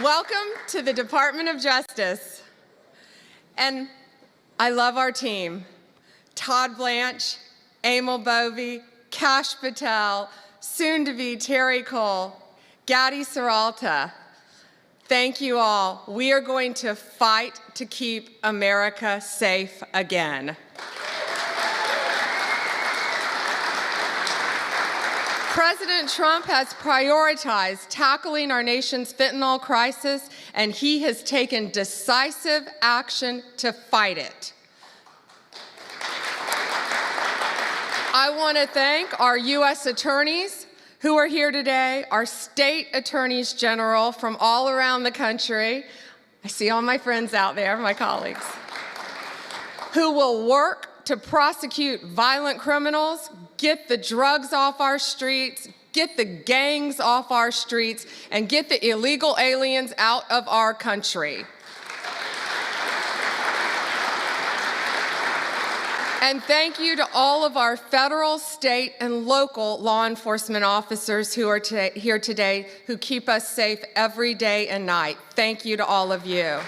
Welcome to the Department of Justice. And I love our team. Todd Blanche, Emil Bovey, Kash Patel, soon to be Terry Cole, Gadi Saralta. Thank you all. We are going to fight to keep America safe again. President Trump has prioritized tackling our nation's fentanyl crisis, and he has taken decisive action to fight it. I want to thank our U.S. attorneys who are here today, our state attorneys general from all around the country. I see all my friends out there, my colleagues, who will work to prosecute violent criminals, get the drugs off our streets, get the gangs off our streets, and get the illegal aliens out of our country. And thank you to all of our federal, state, and local law enforcement officers who are here today who keep us safe every day and night. Thank you to all of you.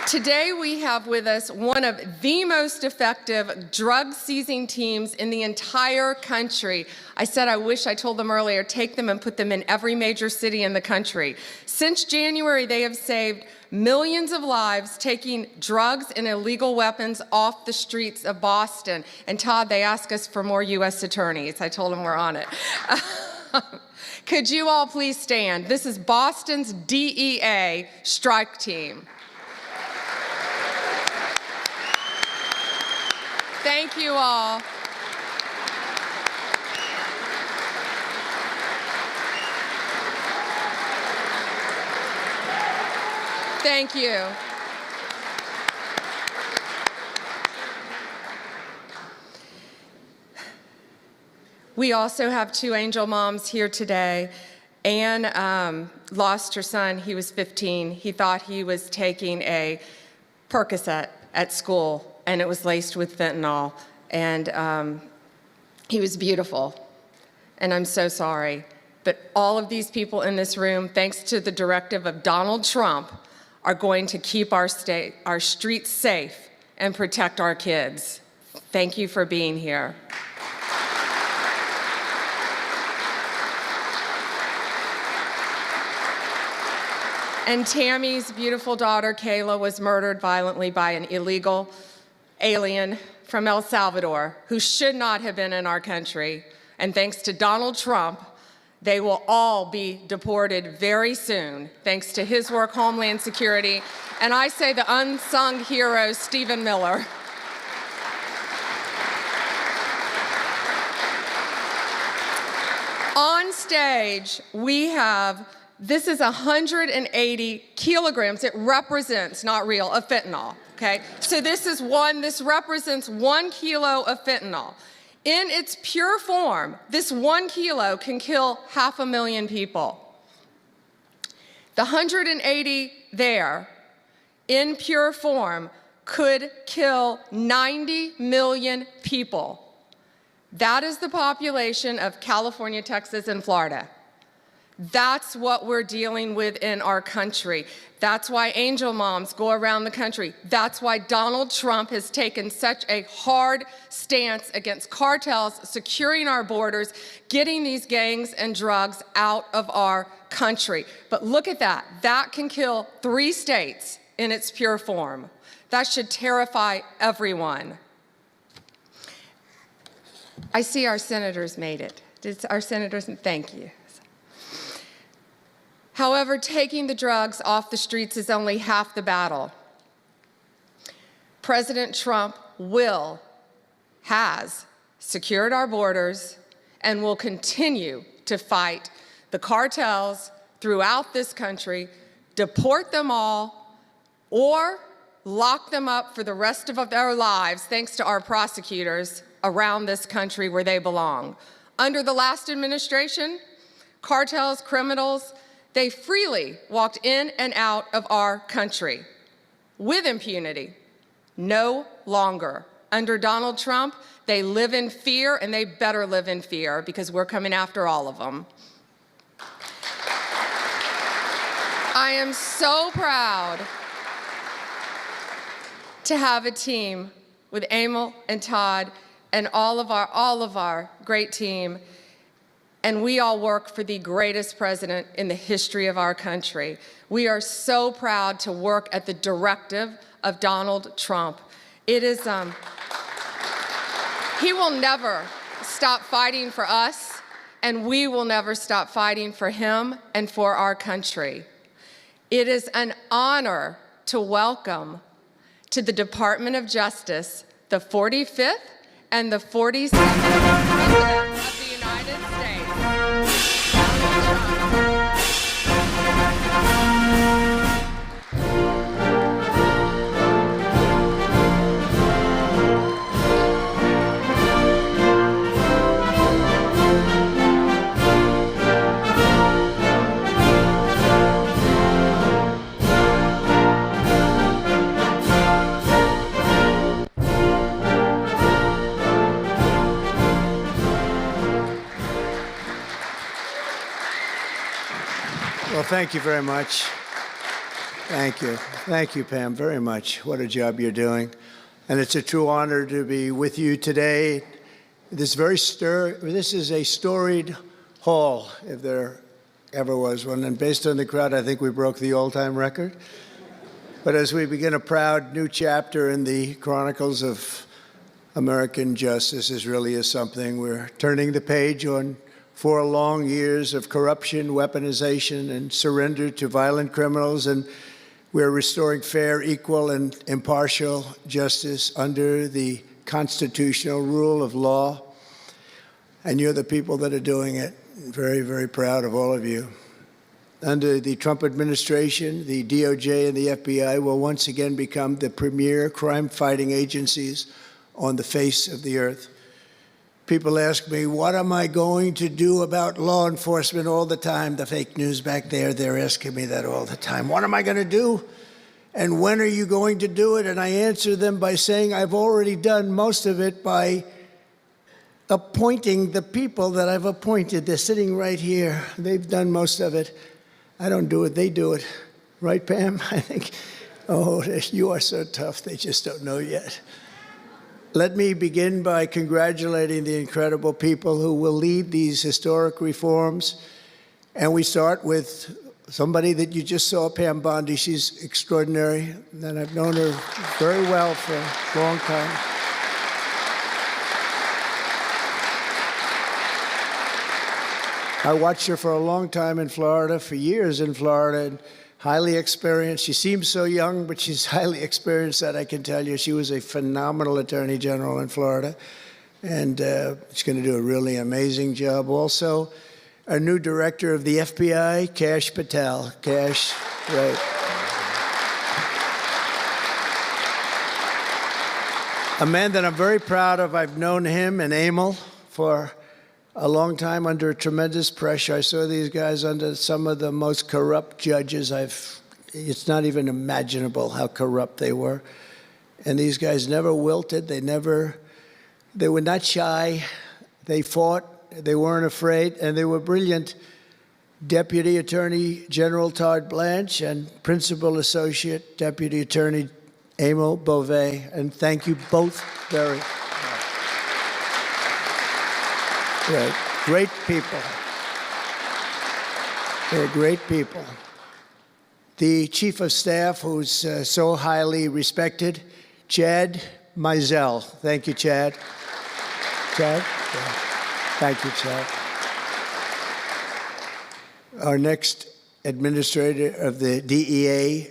Today we have with us one of the most effective drug-seizing teams in the entire country. I said I wish I told them earlier, take them and put them in every major city in the country. Since January, they have saved millions of lives taking drugs and illegal weapons off the streets of Boston. And Todd, they asked us for more U.S. attorneys. I told them we're on it. Could you all please stand? This is Boston's DEA strike team. Thank you all. Thank you. We also have two angel moms here today. Anne lost her son. He was 15. He thought he was taking a Percocet at school, and it was laced with fentanyl. And he was beautiful. And I'm so sorry. But all of these people in this room, thanks to the directive of Donald Trump, are going to keep our streets safe and protect our kids. Thank you for being here. And Tammy's beautiful daughter, Kayla, was murdered violently by an illegal alien from El Salvador who should not have been in our country. And thanks to Donald Trump, they will all be deported very soon, thanks to his work, Homeland Security, and I say the unsung hero, Stephen Miller. On stage, we have, this is 180 kilograms, it represents, not real, of fentanyl, okay? So this represents 1 kilo of fentanyl. In its pure form, this 1 kilo can kill 500,000 people. The 180 there, in pure form, could kill 90 million people. That is the population of California, Texas, and Florida. That's what we're dealing with in our country. That's why angel moms go around the country. That's why Donald Trump has taken such a hard stance against cartels, securing our borders, getting these gangs and drugs out of our country. But look at that. That can kill 3 states in its pure form. That should terrify everyone. I see our senators made it. Did our senators? Thank you. However, taking the drugs off the streets is only half the battle. President Trump has secured our borders and will continue to fight the cartels throughout this country, deport them all, or lock them up for the rest of their lives, thanks to our prosecutors around this country where they belong. Under the last administration, cartels, criminals, they freely walked in and out of our country with impunity. No longer. Under Donald Trump, They live in fear, and they better live in fear because we're coming after all of them. I am so proud to have a team with Emil and Todd and all of our great team. And we all work for the greatest president in the history of our country. We are so proud to work at the directive of Donald Trump. It is, he will never stop fighting for us, and we will never stop fighting for him and for our country. It is an honor to welcome to the Department of Justice the 45th and the 47th President of the United States. Well, thank you very much. Thank you. Thank you, Pam, very much. What a job you're doing. And it's a true honor to be with you today. This is a storied hall, if there ever was one. And based on the crowd, I think we broke the all-time record. But as we begin a proud new chapter in the chronicles of American justice, this really is something. We're turning the page on 4 long years of corruption, weaponization, and surrender to violent criminals, and we're restoring fair, equal, and impartial justice under the constitutional rule of law. And you're the people that are doing it. Very, very proud of all of you. Under the Trump administration, the DOJ and the FBI will once again become the premier crime-fighting agencies on the face of the earth. People ask me, what am I going to do about law enforcement all the time? The fake news back there, they're asking me that all the time. What am I going to do? And when are you going to do it? And I answer them by saying I've already done most of it by appointing the people that I've appointed. They're sitting right here. They've done most of it. I don't do it, they do it. Right, Pam? I think, oh, you are so tough, they just don't know yet. Let me begin by congratulating the incredible people who will lead these historic reforms. And we start with somebody that you just saw, Pam Bondi. She's extraordinary, and I've known her very well for a long time. I watched her for a long time in Florida, for years in Florida, and highly experienced. She seems so young, but she's highly experienced, that I can tell you. She was a phenomenal attorney general in Florida, and she's going to do a really amazing job. Also, our new director of the FBI, Kash Patel. Kash, right. A man that I'm very proud of. I've known him and Emil for a long time under tremendous pressure. I saw these guys under some of the most corrupt judges. It's not even imaginable how corrupt they were. And these guys never wilted. They were not shy. They fought. They weren't afraid. And they were brilliant. Deputy Attorney General Todd Blanche and Principal Associate Deputy Attorney Emil Beauvais. And thank you both very much. Right. Great people. They're great people. The Chief of Staff, who's so highly respected, Chad Mizell. Thank you, Chad. Chad? Yeah. Thank you, Chad. Our next administrator of the DEA,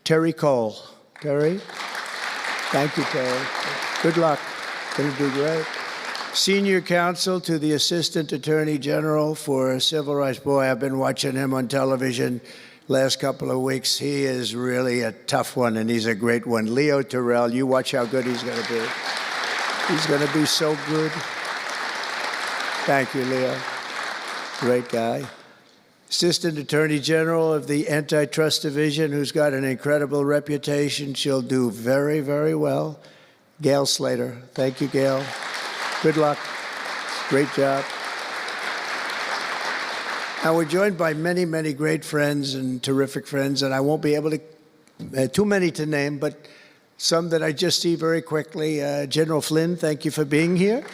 Terry Cole. Terry? Thank you, Terry. Good luck. Going to do great. Senior counsel to the Assistant Attorney General for Civil Rights. Boy, I've been watching him on television last couple of weeks. He is really a tough one, and he's a great one. Leo Terrell, you watch how good he's going to be. He's going to be so good. Thank you, Leo. Great guy. Assistant Attorney General of the Antitrust Division, who's got an incredible reputation. She'll do very, very well. Gail Slater. Thank you, Gail. Good luck. Great job. Now, we're joined by many, many great friends and terrific friends, and I won't be able to, too many to name, but some that I just see very quickly. General Flynn, thank you for being here.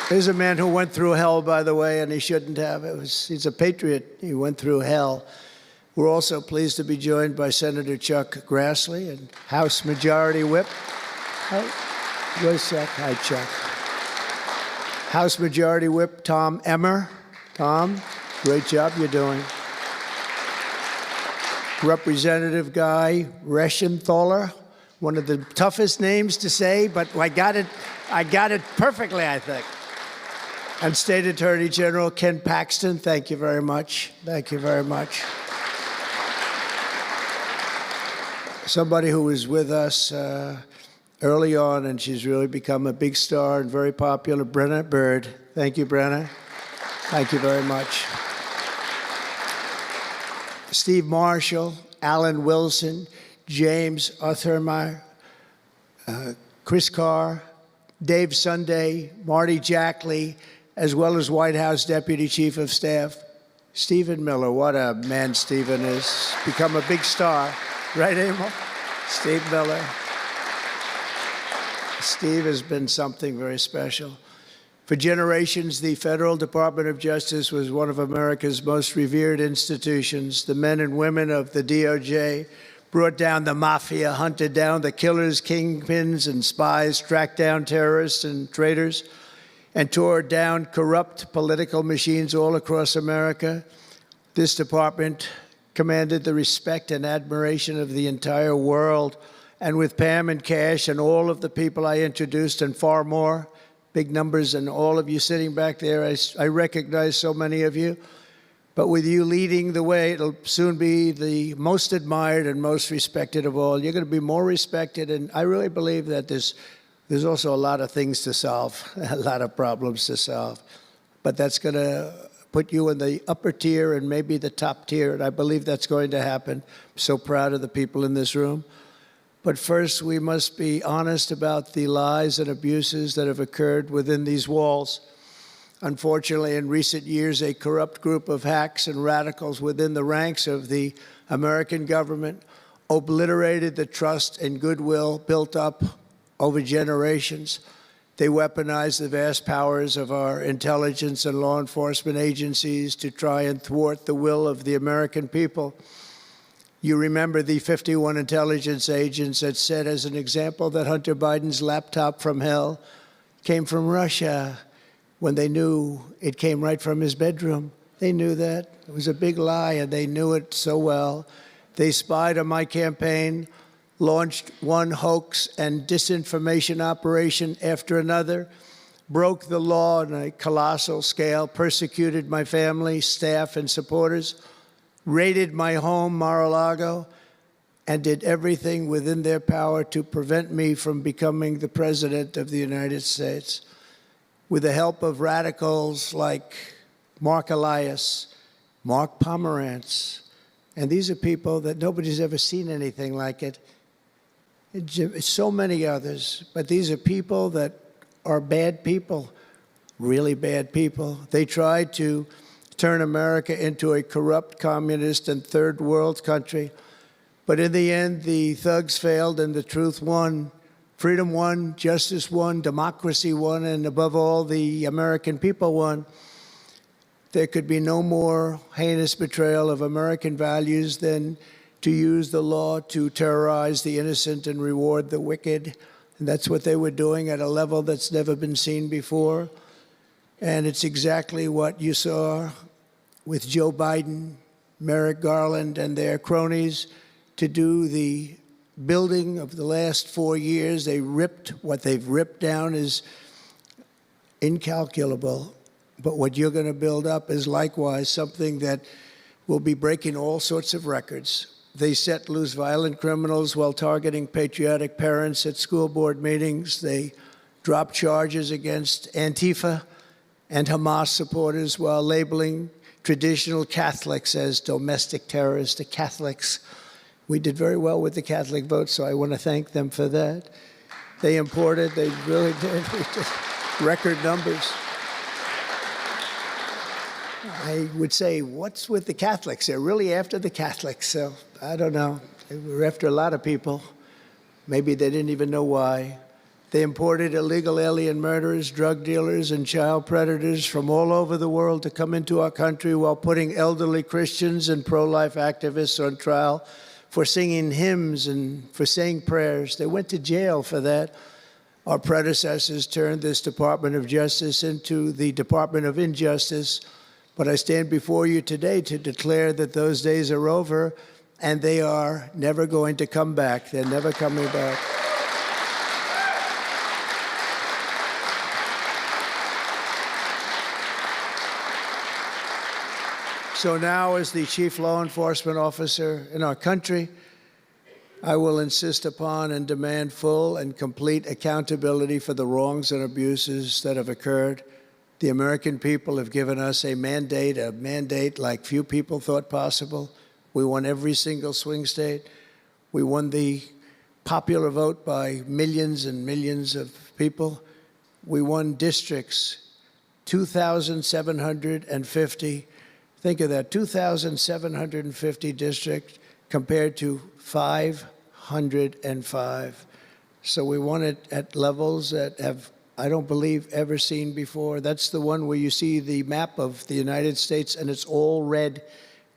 Here's a man who went through hell, by the way, and he shouldn't have. He's a patriot. He went through hell. We're also pleased to be joined by Senator Chuck Grassley and House Majority Whip. Where's Chuck? Hi, Chuck. House Majority Whip Tom Emmer. Tom, great job you're doing. Representative Guy Reschenthaler, one of the toughest names to say, but I got it perfectly, I think. And State Attorney General Ken Paxton, thank you very much. Thank you very much. Somebody who was with us early on, and she's really become a big star and very popular, Brenna Bird. Thank you, Brenna. Thank you very much. Steve Marshall, Alan Wilson, James Othermeyer, Chris Carr, Dave Sunday, Marty Jackley, as well as White House Deputy Chief of Staff, Stephen Miller. What a man Stephen is. Become a big star. Right, Emil? Steve Miller. Steve has been something very special. For generations, the Federal Department of Justice was one of America's most revered institutions. The men and women of the DOJ brought down the mafia, hunted down the killers, kingpins, and spies, tracked down terrorists and traitors, and tore down corrupt political machines all across America. This department commanded the respect and admiration of the entire world. And with Pam and Cash and all of the people I introduced and far more, big numbers, and all of you sitting back there, I recognize so many of you. But with you leading the way, it'll soon be the most admired and most respected of all. You're going to be more respected, and I really believe that there's also a lot of things to solve, a lot of problems to solve. But that's going to put you in the upper tier and maybe the top tier, and I believe that's going to happen. I'm so proud of the people in this room. But first, we must be honest about the lies and abuses that have occurred within these walls. Unfortunately, in recent years, a corrupt group of hacks and radicals within the ranks of the American government obliterated the trust and goodwill built up over generations. They weaponized the vast powers of our intelligence and law enforcement agencies to try and thwart the will of the American people. You remember the 51 intelligence agents that said, as an example, that Hunter Biden's laptop from hell came from Russia when they knew it came right from his bedroom. They knew that. It was a big lie, and they knew it so well. They spied on my campaign, launched one hoax and disinformation operation after another, broke the law on a colossal scale, persecuted my family, staff, and supporters, raided my home, Mar-a-Lago, and did everything within their power to prevent me from becoming the President of the United States. With the help of radicals like Mark Elias, Mark Pomerantz, and these are people that nobody's ever seen anything like it. So many others, but these are people that are bad people, really bad people. They tried to turn America into a corrupt, communist, and third world country. But in the end, the thugs failed and the truth won. Freedom won, justice won, democracy won, and above all, the American people won. There could be no more heinous betrayal of American values than to use the law to terrorize the innocent and reward the wicked. And that's what they were doing at a level that's never been seen before. And it's exactly what you saw with Joe Biden, Merrick Garland, and their cronies to do the building of the last 4 years. What they've ripped down is incalculable. But what you're going to build up is likewise something that will be breaking all sorts of records. They set loose violent criminals while targeting patriotic parents at school board meetings. They dropped charges against Antifa and Hamas supporters while labeling traditional Catholics as domestic terrorists. The Catholics, we did very well with the Catholic vote, so I want to thank them for that. They imported, they really did. Record numbers. I would say, what's with the Catholics? They're really after the Catholics, so I don't know. They were after a lot of people. Maybe they didn't even know why. They imported illegal alien murderers, drug dealers, and child predators from all over the world to come into our country while putting elderly Christians and pro-life activists on trial for singing hymns and for saying prayers. They went to jail for that. Our predecessors turned this Department of Justice into the Department of Injustice. But I stand before you today to declare that those days are over, and they are never going to come back. They're never coming back. So now, as the chief law enforcement officer in our country, I will insist upon and demand full and complete accountability for the wrongs and abuses that have occurred. The American people have given us a mandate like few people thought possible. We won every single swing state. We won the popular vote by millions and millions of people. We won districts, 2,750. Think of that, 2,750 districts compared to 505. So we won it at levels that have, I don't believe, ever seen before. That's the one where you see the map of the United States and it's all red.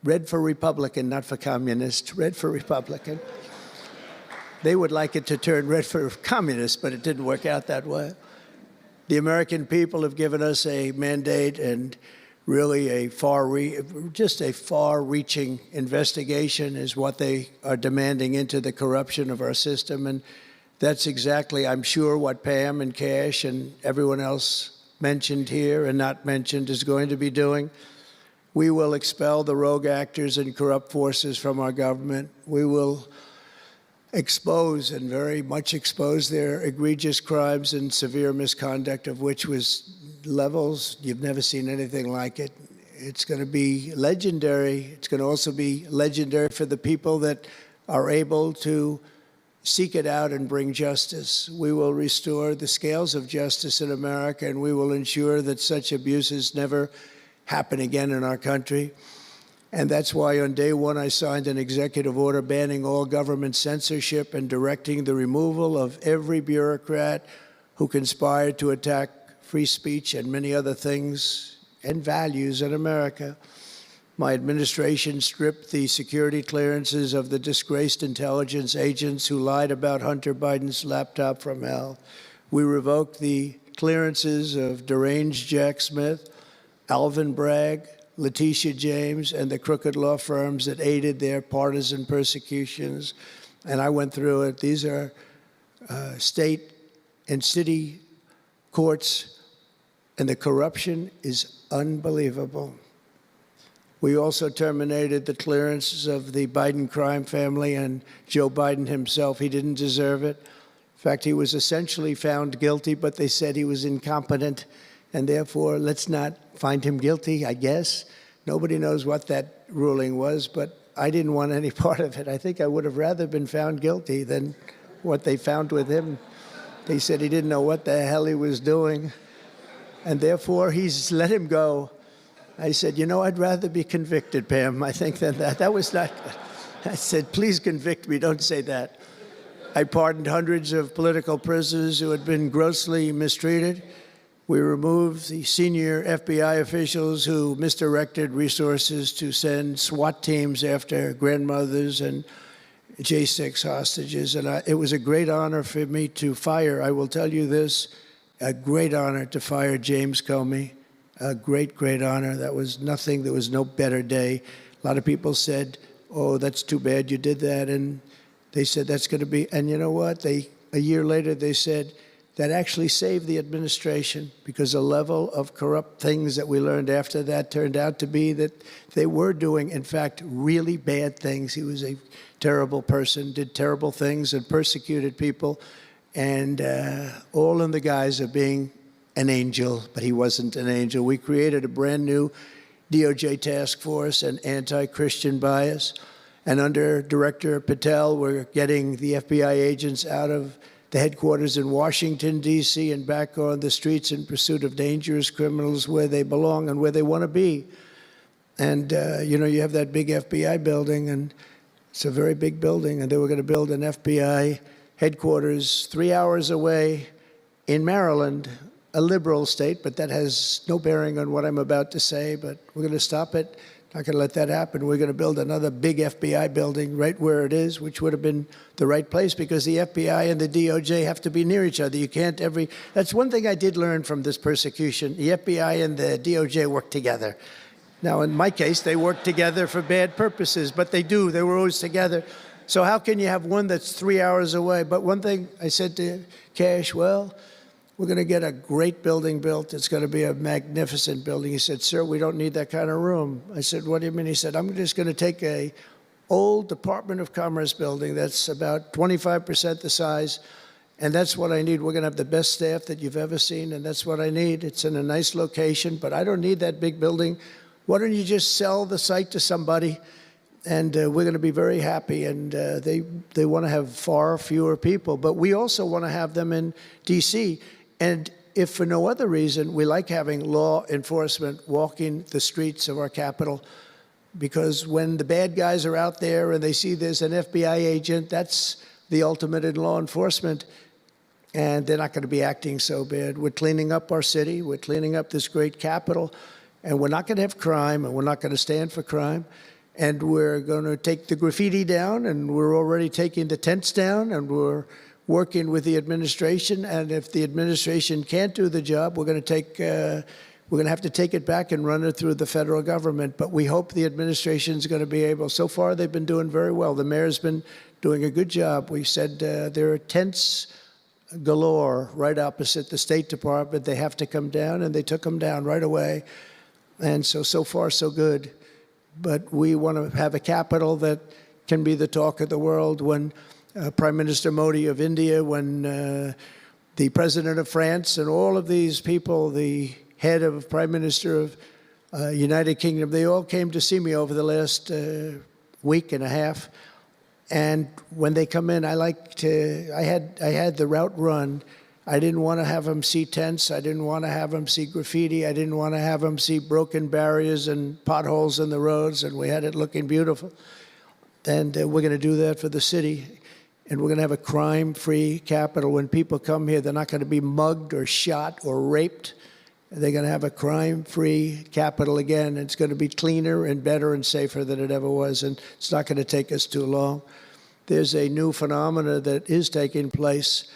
Red for Republican, not for communist. Red for Republican. They would like it to turn red for communist, but it didn't work out that way. The American people have given us a mandate and really just a far-reaching investigation is what they are demanding into the corruption of our system. And that's exactly, I'm sure, what Pam and Cash and everyone else mentioned here and not mentioned is going to be doing. We will expel the rogue actors and corrupt forces from our government. We will expose and very much expose their egregious crimes and severe misconduct, of which was levels you've never seen anything like it. It's going to be legendary. It's going to also be legendary for the people that are able to seek it out and bring justice. We will restore the scales of justice in America, and we will ensure that such abuses never happen again in our country. And that's why on day one I signed an executive order banning all government censorship and directing the removal of every bureaucrat who conspired to attack free speech and many other things and values in America. My administration stripped the security clearances of the disgraced intelligence agents who lied about Hunter Biden's laptop from hell. We revoked the clearances of deranged Jack Smith, Alvin Bragg, Letitia James, and the crooked law firms that aided their partisan persecutions. And I went through it. These are state and city courts, and the corruption is unbelievable. We also terminated the clearances of the Biden crime family and Joe Biden himself. He didn't deserve it. In fact, he was essentially found guilty, but they said he was incompetent, and therefore let's not find him guilty, I guess. Nobody knows what that ruling was, but I didn't want any part of it. I think I would have rather been found guilty than what they found with him. They said he didn't know what the hell he was doing, and therefore he's let him go. I said, you know, I'd rather be convicted, Pam, I think, than that. That was not good. I said, please convict me, don't say that. I pardoned hundreds of political prisoners who had been grossly mistreated. We removed the senior FBI officials who misdirected resources to send SWAT teams after grandmothers and J6 hostages. And it was a great honor for me to fire, I will tell you this, a great honor to fire James Comey. A great, great honor. That was nothing. There was no better day. A lot of people said, oh, that's too bad you did that. And they said that's going to be, and you know what? A year later, they said that actually saved the administration because the level of corrupt things that we learned after that turned out to be that they were doing, in fact, really bad things. He was a terrible person, did terrible things and persecuted people, and all in the guise of being an angel, but he wasn't an angel. We created a brand new DOJ task force and anti-Christian bias. And under Director Patel, we're getting the FBI agents out of the headquarters in Washington, D.C., and back on the streets in pursuit of dangerous criminals where they belong and where they want to be. And, you have that big FBI building, and it's a very big building, and they were going to build an FBI headquarters 3 hours away in Maryland, a liberal state, but that has no bearing on what I'm about to say, but we're going to stop it. Not going to let that happen. We're going to build another big FBI building right where it is, which would have been the right place because the FBI and the DOJ have to be near each other. You can't that's one thing I did learn from this persecution. The FBI and the DOJ work together. Now, in my case, they work together for bad purposes, but they do. They were always together. So how can you have one that's 3 hours away? But one thing I said to Cash, well, we're going to get a great building built. It's going to be a magnificent building. He said, sir, we don't need that kind of room. I said, what do you mean? He said, I'm just going to take a old Department of Commerce building that's about 25% the size, and that's what I need. We're going to have the best staff that you've ever seen, and that's what I need. It's in a nice location, but I don't need that big building. Why don't you just sell the site to somebody, and we're going to be very happy. And they want to have far fewer people, but we also want to have them in D.C., and if for no other reason, we like having law enforcement walking the streets of our capital, because when the bad guys are out there and they see there's an FBI agent, that's the ultimate in law enforcement, and they're not going to be acting so bad. We're cleaning up our city. We're cleaning up this great capital, and we're not going to have crime, and we're not going to stand for crime, and we're going to take the graffiti down, and we're already taking the tents down, and we're working with the administration, and if the administration can't do the job, we're going to have to take it back and run it through the federal government. But we hope the administration is going to be able. So far, they've been doing very well. The mayor's been doing a good job. We said there are tents galore right opposite the State Department. They have to come down, and they took them down right away. And so far, so good. But we want to have a capital that can be the talk of the world. When Prime Minister Modi of India, when the President of France, and all of these people, the head of Prime Minister of United Kingdom, they all came to see me over the last week and a half. And when they come in, I had the route run. I didn't want to have them see tents. I didn't want to have them see graffiti. I didn't want to have them see broken barriers and potholes in the roads, and we had it looking beautiful. And we're going to do that for the city. And we're going to have a crime-free capital. When people come here, they're not going to be mugged or shot or raped. They're going to have a crime-free capital again. It's going to be cleaner and better and safer than it ever was, and it's not going to take us too long. There's a new phenomena that is taking place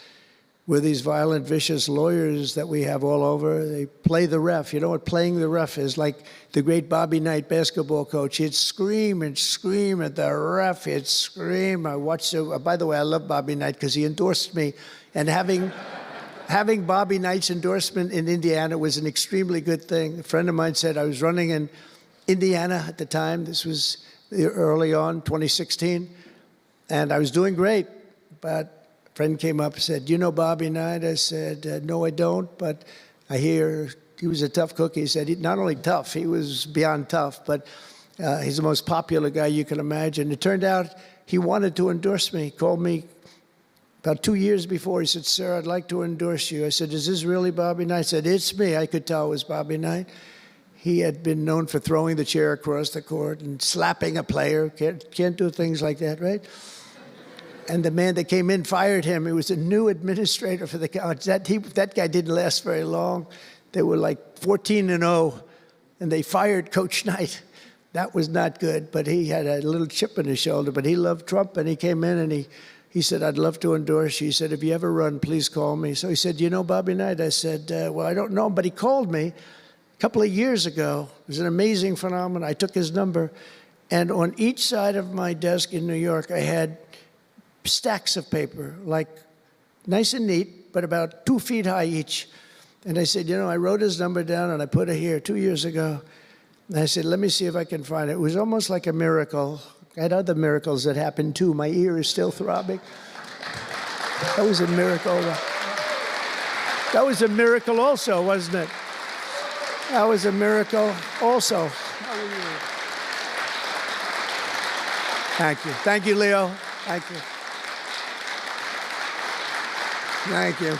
with these violent, vicious lawyers that we have all over. They play the ref. You know what playing the ref is? Like the great Bobby Knight basketball coach. He'd scream and scream at the ref. He'd scream. I watched by the way, I love Bobby Knight because he endorsed me. And having Bobby Knight's endorsement in Indiana was an extremely good thing. A friend of mine said I was running in Indiana at the time. This was early on, 2016. And I was doing great, but a friend came up and said, "You know Bobby Knight?" I said, "No, I don't, but I hear he was a tough cookie." He said, not only tough, he was beyond tough, but he's the most popular guy you can imagine. It turned out he wanted to endorse me. He called me about 2 years before. He said, "Sir, I'd like to endorse you." I said, "Is this really Bobby Knight?" He said, "It's me." I could tell it was Bobby Knight. He had been known for throwing the chair across the court and slapping a player. Can't do things like that, right? And the man that came in fired him. He was a new administrator for the college. That guy didn't last very long. They were like 14-0, and they fired Coach Knight. That was not good, but he had a little chip in his shoulder. But he loved Trump, and he came in, and he said, "I'd love to endorse you." He said, "If you ever run, please call me." So he said, "You know Bobby Knight?" I said, "Well, I don't know him, but he called me a couple of years ago." It was an amazing phenomenon. I took his number, and on each side of my desk in New York, I had stacks of paper, like nice and neat, but about 2 feet high each. And I said, I wrote his number down and I put it here 2 years ago. And I said, let me see if I can find it. It was almost like a miracle. I had other miracles that happened too. My ear is still throbbing. That was a miracle. That was a miracle also, wasn't it? That was a miracle also. Thank you. Thank you, Leo. Thank you. Thank you,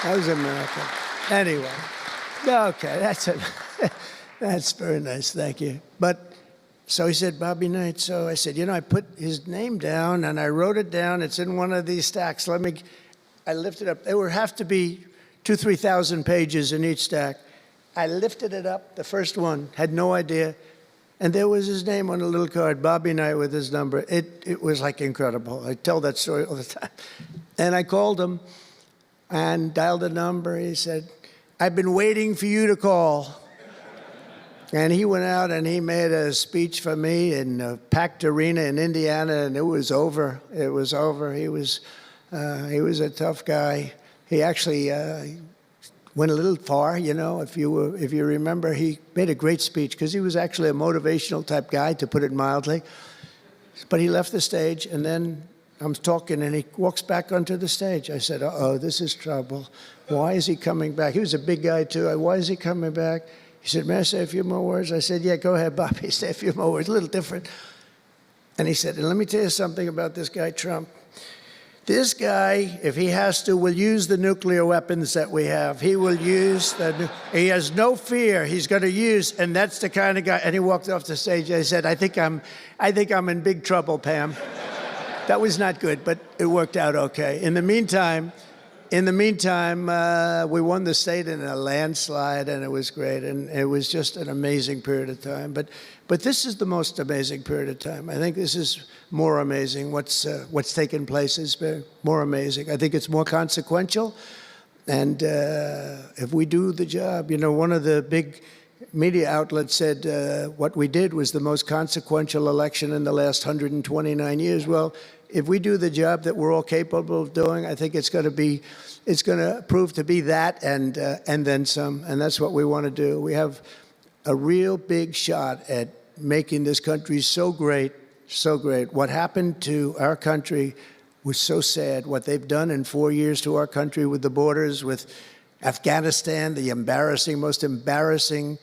that was a miracle. Anyway, okay, that's it. That's very nice, thank you. But, so he said, Bobby Knight. So I said, I put his name down and I wrote it down. It's in one of these stacks. I lifted up. There would have to be 2,000 to 3,000 pages in each stack. I lifted it up, the first one, had no idea. And there was his name on a little card, Bobby Knight with his number. It was like incredible. I tell that story all the time. And I called him and dialed a number. He said, I've been waiting for you to call. And he went out and he made a speech for me in a packed arena in Indiana, and it was over. It was over. He was a tough guy. He actually went a little far, if you remember. He made a great speech because he was actually a motivational type guy, to put it mildly. But he left the stage, and then I'm talking, and he walks back onto the stage. I said, uh-oh, this is trouble. Why is he coming back? He was a big guy, too. Why is he coming back? He said, may I say a few more words? I said, yeah, go ahead, Bobby, say a few more words, a little different. And he said, and let me tell you something about this guy, Trump. This guy, if he has to, will use the nuclear weapons that we have. He will use he has no fear. He's going to use, and that's the kind of guy. And he walked off the stage. I said, I think I'm in big trouble, Pam. That was not good, but it worked out okay. In the meantime, we won the state in a landslide, and it was great, and it was just an amazing period of time. But this is the most amazing period of time. I think this is more amazing. What's taken place is more amazing. I think it's more consequential, and if we do the job, one of the big media outlets said what we did was the most consequential election in the last 129 years. Well, if we do the job that we're all capable of doing, I think it's going to prove to be that and then some, and that's what we want to do. We have a real big shot at making this country so great, so great. What happened to our country was so sad. What they've done in 4 years to our country with the borders, with Afghanistan, the most embarrassing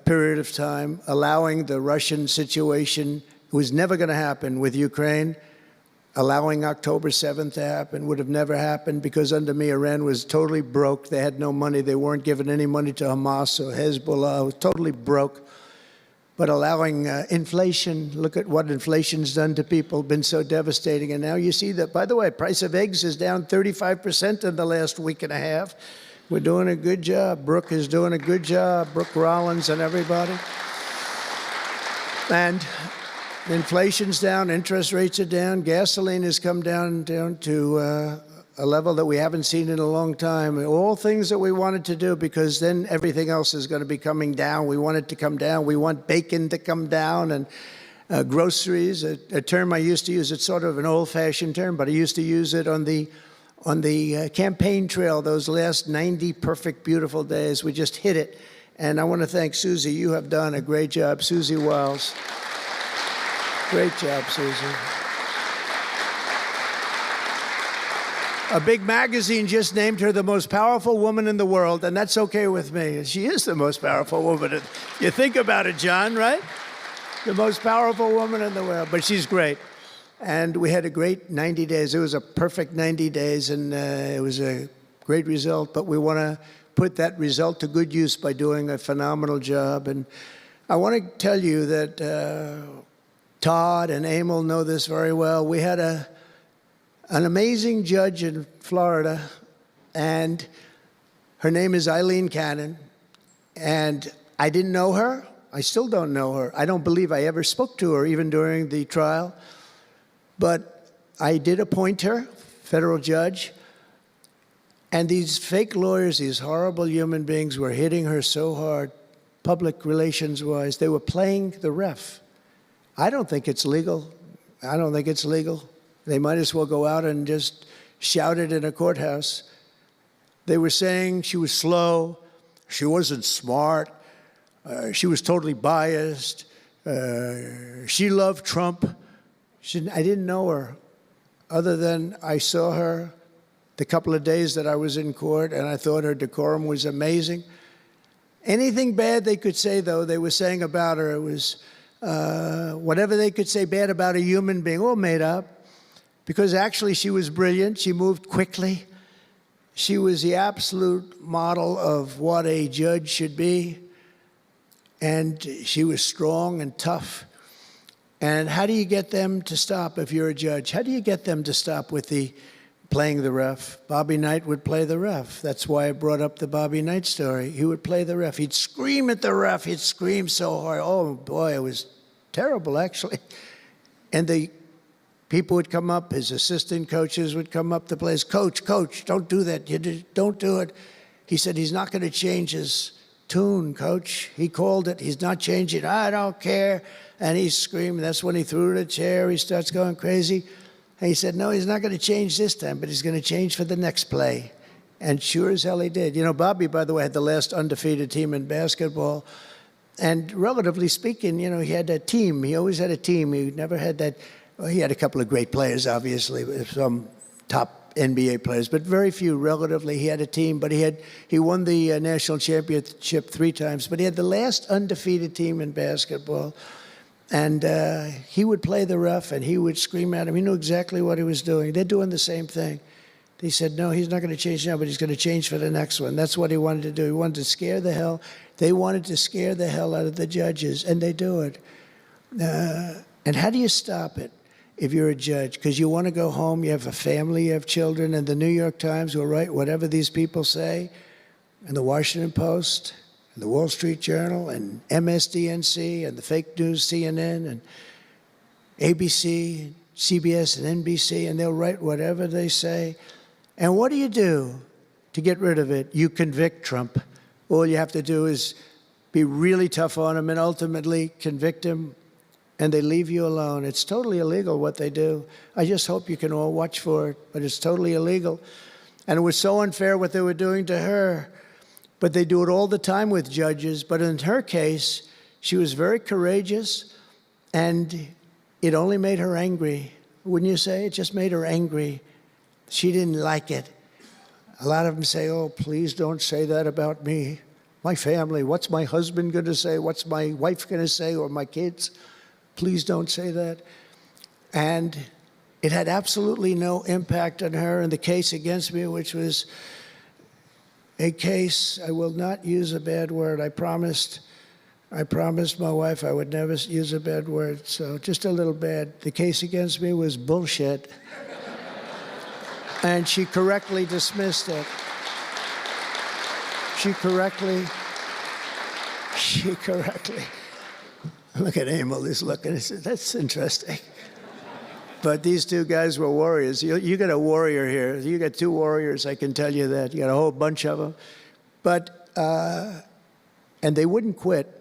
period of time, allowing the Russian situation, it was never going to happen, with Ukraine. Allowing October 7th to happen would have never happened, because under me, Iran was totally broke. They had no money. They weren't giving any money to Hamas or Hezbollah. It was totally broke. But allowing inflation, look at what inflation's done to people, been so devastating. And now you see that, by the way, price of eggs is down 35% in the last week and a half. We're doing a good job. Brooke is doing a good job. Brooke Rollins and everybody. And inflation's down, interest rates are down, gasoline has come down to a level that we haven't seen in a long time. All things that we wanted to do, because then everything else is going to be coming down. We want it to come down. We want bacon to come down, and groceries, a term I used to use. It's sort of an old-fashioned term, but I used to use it on the campaign trail, those last 90 perfect, beautiful days. We just hit it. And I want to thank Susie. You have done a great job, Susie Wiles. Great job, Susie. A big magazine just named her the most powerful woman in the world, and that's okay with me. She is the most powerful woman. You think about it, John, right? The most powerful woman in the world, but she's great. And we had a great 90 days. It was a perfect 90 days, and it was a great result, but we want to put that result to good use by doing a phenomenal job. And I want to tell you that Todd and Emil know this very well. We had an amazing judge in Florida, and her name is Eileen Cannon, and I didn't know her. I still don't know her. I don't believe I ever spoke to her, even during the trial, but I did appoint her, federal judge, and these fake lawyers, these horrible human beings, were hitting her so hard, public relations-wise. They were playing the ref. I don't think it's legal. I don't think it's legal. They might as well go out and just shout it in a courthouse. They were saying she was slow, she wasn't smart, she was totally biased, she loved Trump. I didn't know her, other than I saw her the couple of days that I was in court, and I thought her decorum was amazing. Anything bad they could say, though, they were saying about her, it was whatever they could say bad about a human being, all made up. because actually she was brilliant. She moved quickly. She was the absolute model of what a judge should be. And she was strong and tough. And how do you get them to stop if you're a judge? How do you get them to stop with the playing the ref? Bobby Knight would play the ref. That's why I brought up the Bobby Knight story. He would play the ref. He'd scream at the ref. He'd scream so hard. Oh, boy, it was terrible, actually. And the people would come up, his assistant coaches would come up to players. Coach, don't do that. Don't do it. He said he's not going to change his tune, coach. He called it. He's not changing. I don't care. And he's screaming. That's when he threw the chair. He starts going crazy. And he said, no, he's not going to change this time, but he's going to change for the next play. And sure as hell he did. You know, Bobby, by the way, had the last undefeated team in basketball. And relatively speaking, you know, he had a team. He always had a team. He never had that. Well, he had a couple of great players, obviously, some top NBA players, but very few relatively. He had a team, but he won the national championship 3 times. But he had the last undefeated team in basketball. And he would play the ref, and he would scream at him. He knew exactly what he was doing. They're doing the same thing. He said, no, he's not going to change now, but he's going to change for the next one. That's what he wanted to do. He wanted to scare the hell. They wanted to scare the hell out of the judges, and they do it. And how do you stop it if you're a judge? Because you want to go home, you have a family, you have children, and the New York Times will write whatever these people say, and the Washington Post, and the Wall Street Journal, and MSDNC, and the fake news CNN, and ABC, CBS, and NBC, and they'll write whatever they say. And what do you do to get rid of it? You convict Trump. All you have to do is be really tough on him and ultimately convict him, and they leave you alone. It's totally illegal what they do. I just hope you can all watch for it, but it's totally illegal. And it was so unfair what they were doing to her. But they do it all the time with judges. But in her case, she was very courageous, and it only made her angry. Wouldn't you say? It just made her angry. She didn't like it. A lot of them say, oh, please don't say that about me. My family, what's my husband going to say? What's my wife going to say, or my kids? Please don't say that. And it had absolutely no impact on her in the case against me, which was a case, I will not use a bad word. I promised my wife I would never use a bad word, so just a little bad. The case against me was bullshit. And she correctly dismissed it. She correctly. Look at Emil, he's looking. He said, that's interesting. But these 2 guys were warriors. You got a warrior here. You got 2 warriors, I can tell you that. You got a whole bunch of them. But, and they wouldn't quit.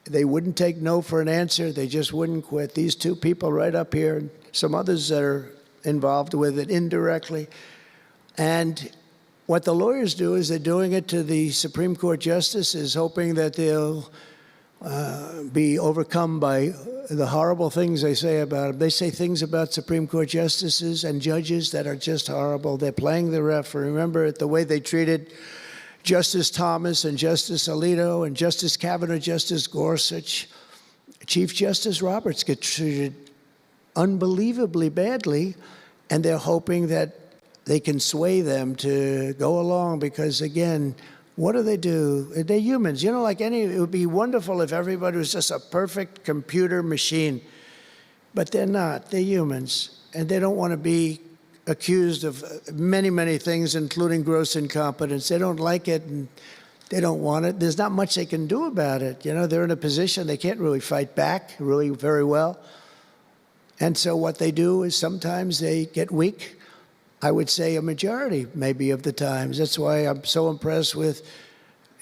They wouldn't take no for an answer. They just wouldn't quit. These 2 people right up here, and some others that are involved with it indirectly. And what the lawyers do is they're doing it to the Supreme Court justices, hoping that they'll be overcome by the horrible things they say about them. They say things about Supreme Court justices and judges that are just horrible. They're playing the ref. Remember the way they treated Justice Thomas and Justice Alito and Justice Kavanaugh, Justice Gorsuch. Chief Justice Roberts get treated unbelievably badly, and they're hoping that they can sway them to go along because, again, what do? They're humans. You know, like it would be wonderful if everybody was just a perfect computer machine, but they're not. They're humans, and they don't want to be accused of many, many things, including gross incompetence. They don't like it, and they don't want it. There's not much they can do about it. You know, they're in a position they can't really fight back really very well. And so what they do is sometimes they get weak. I would say a majority, maybe, of the times. That's why I'm so impressed with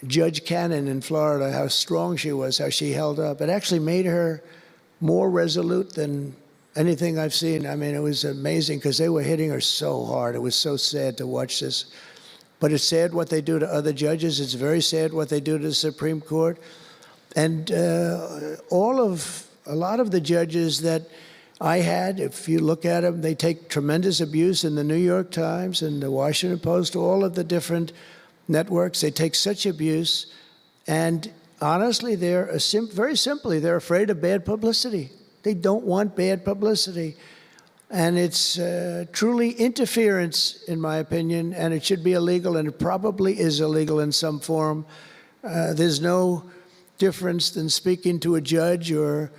Judge Cannon in Florida, how strong she was, how she held up. It actually made her more resolute than anything I've seen. I mean, it was amazing because they were hitting her so hard. It was so sad to watch this. But it's sad what they do to other judges. It's very sad what they do to the Supreme Court. And a lot of the judges that I had, if you look at them, they take tremendous abuse in the New York Times and the Washington Post, all of the different networks. They take such abuse. And honestly, very simply, they're afraid of bad publicity. They don't want bad publicity. And it's truly interference, in my opinion, and it should be illegal, and it probably is illegal in some form. There's no difference than speaking to a judge or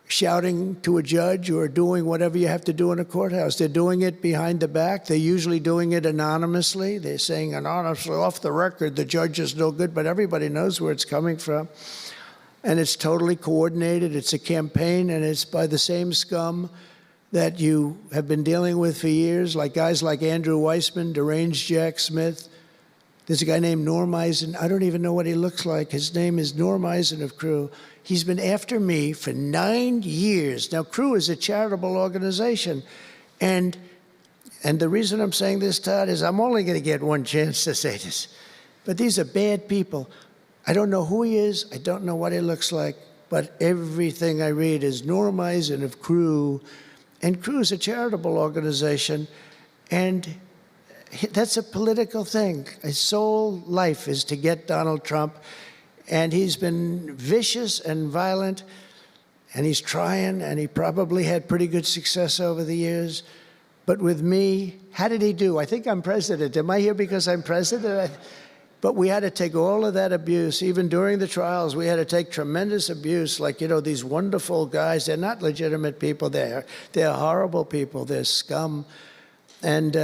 shouting to a judge or doing whatever you have to do in a courthouse. They're doing it behind the back. They're usually doing it anonymously. They're saying anonymously, off the record, the judge is no good, but everybody knows where it's coming from. And it's totally coordinated. It's a campaign, and it's by the same scum that you have been dealing with for years, like guys like Andrew Weissman, deranged Jack Smith. There's a guy named Norm Eisen. I don't even know what he looks like. His name is Norm Eisen of Crew. He's been after me for 9 years. Now, Crew is a charitable organization. And the reason I'm saying this, Todd, is I'm only going to get one chance to say this. But these are bad people. I don't know who he is. I don't know what he looks like. But everything I read is Norm Eisen of Crew. And Crew is a charitable organization. And that's a political thing. His sole life is to get Donald Trump. And he's been vicious and violent. And he's trying, and he probably had pretty good success over the years. But with me, how did he do? I think I'm president. Am I here because I'm president? But we had to take all of that abuse. Even during the trials, we had to take tremendous abuse. Like, you know, these wonderful guys, they're not legitimate people. They're horrible people. They're scum. And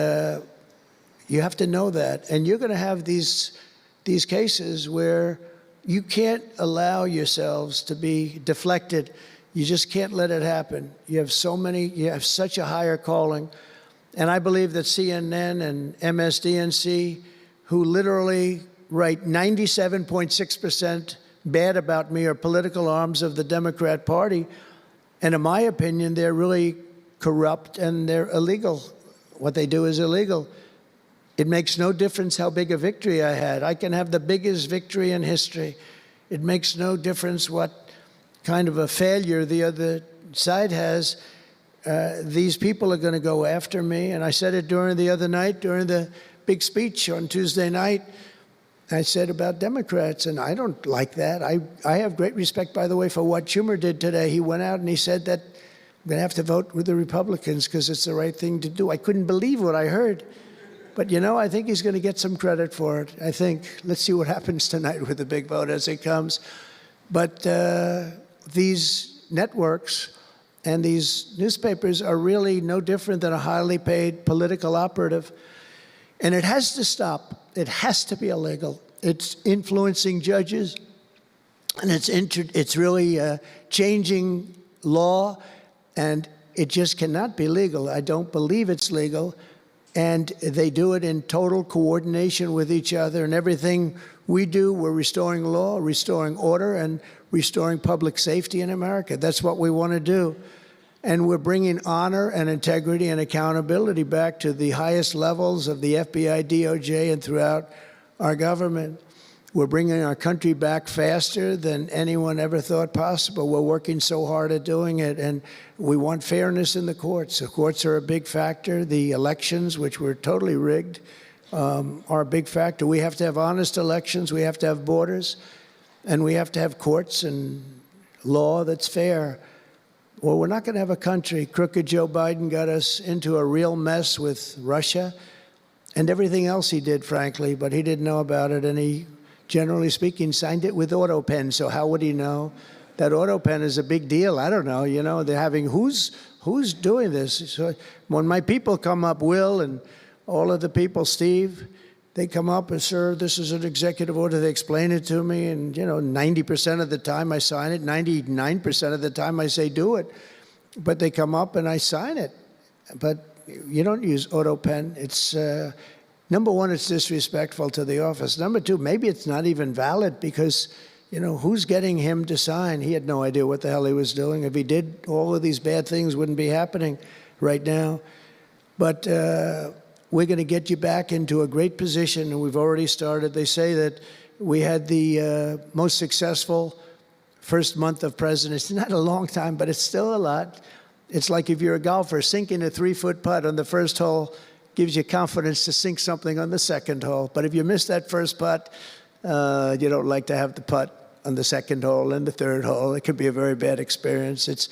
you have to know that. And you're going to have these cases where you can't allow yourselves to be deflected. You just can't let it happen. You have such a higher calling. And I believe that CNN and MSDNC, who literally write 97.6% bad about me, are political arms of the Democrat Party. And in my opinion, they're really corrupt and they're illegal. What they do is illegal. It makes no difference how big a victory I had. I can have the biggest victory in history. It makes no difference what kind of a failure the other side has. These people are going to go after me. And I said it during the other night, during the big speech on Tuesday night. I said about Democrats, and I don't like that. I have great respect, by the way, for what Schumer did today. He went out and he said that I'm going to have to vote with the Republicans because it's the right thing to do. I couldn't believe what I heard. But, you know, I think he's going to get some credit for it. I think, let's see what happens tonight with the big vote as it comes. But these networks and these newspapers are really no different than a highly paid political operative. And it has to stop. It has to be illegal. It's influencing judges, and it's really changing law, and it just cannot be legal. I don't believe it's legal. And they do it in total coordination with each other. And everything we do, we're restoring law, restoring order, and restoring public safety in America. That's what we want to do. And we're bringing honor and integrity and accountability back to the highest levels of the FBI, DOJ, and throughout our government. We're bringing our country back faster than anyone ever thought possible. We're working so hard at doing it, and we want fairness in the courts. The courts are a big factor. The elections, which were totally rigged, are a big factor. We have to have honest elections. We have to have borders, and we have to have courts and law that's fair. Well, we're not going to have a country. Crooked Joe Biden got us into a real mess with Russia and everything else he did, frankly, but he didn't know about it, and he, generally speaking, signed it with AutoPen, so how would he know? That AutoPen is a big deal. I don't know, you know, they're having, who's doing this? So when my people come up, Will and all of the people, Steve, they come up and, sir, this is an executive order. They explain it to me, and, you know, 90% of the time I sign it, 99% of the time I say do it. But they come up and I sign it. But you don't use AutoPen. It's, number one, it's disrespectful to the office. Number two, maybe it's not even valid because, you know, who's getting him to sign? He had no idea what the hell he was doing. If he did, all of these bad things wouldn't be happening right now. But we're going to get you back into a great position, and we've already started. They say that we had the most successful first month of presidency. Not a long time, but it's still a lot. It's like if you're a golfer, sinking a 3-foot putt on the first hole gives you confidence to sink something on the second hole. But if you miss that first putt, you don't like to have the putt on the second hole and the third hole. It could be a very bad experience.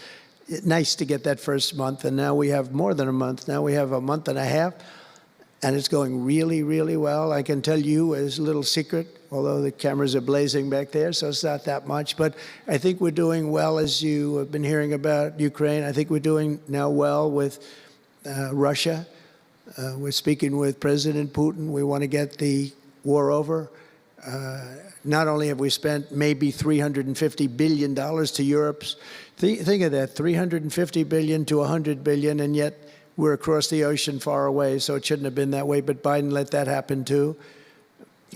nice to get that first month, and now we have more than a month. Now we have a month and a half, and it's going really, really well. I can tell you as a little secret, although the cameras are blazing back there, so it's not that much. But I think we're doing well, as you have been hearing about Ukraine. I think we're doing now well with Russia. We're speaking with President Putin. We want to get the war over. Not only have we spent maybe $350 billion to Europe's, think of that, $350 billion to $100 billion, and yet we're across the ocean far away, so it shouldn't have been that way, but Biden let that happen too.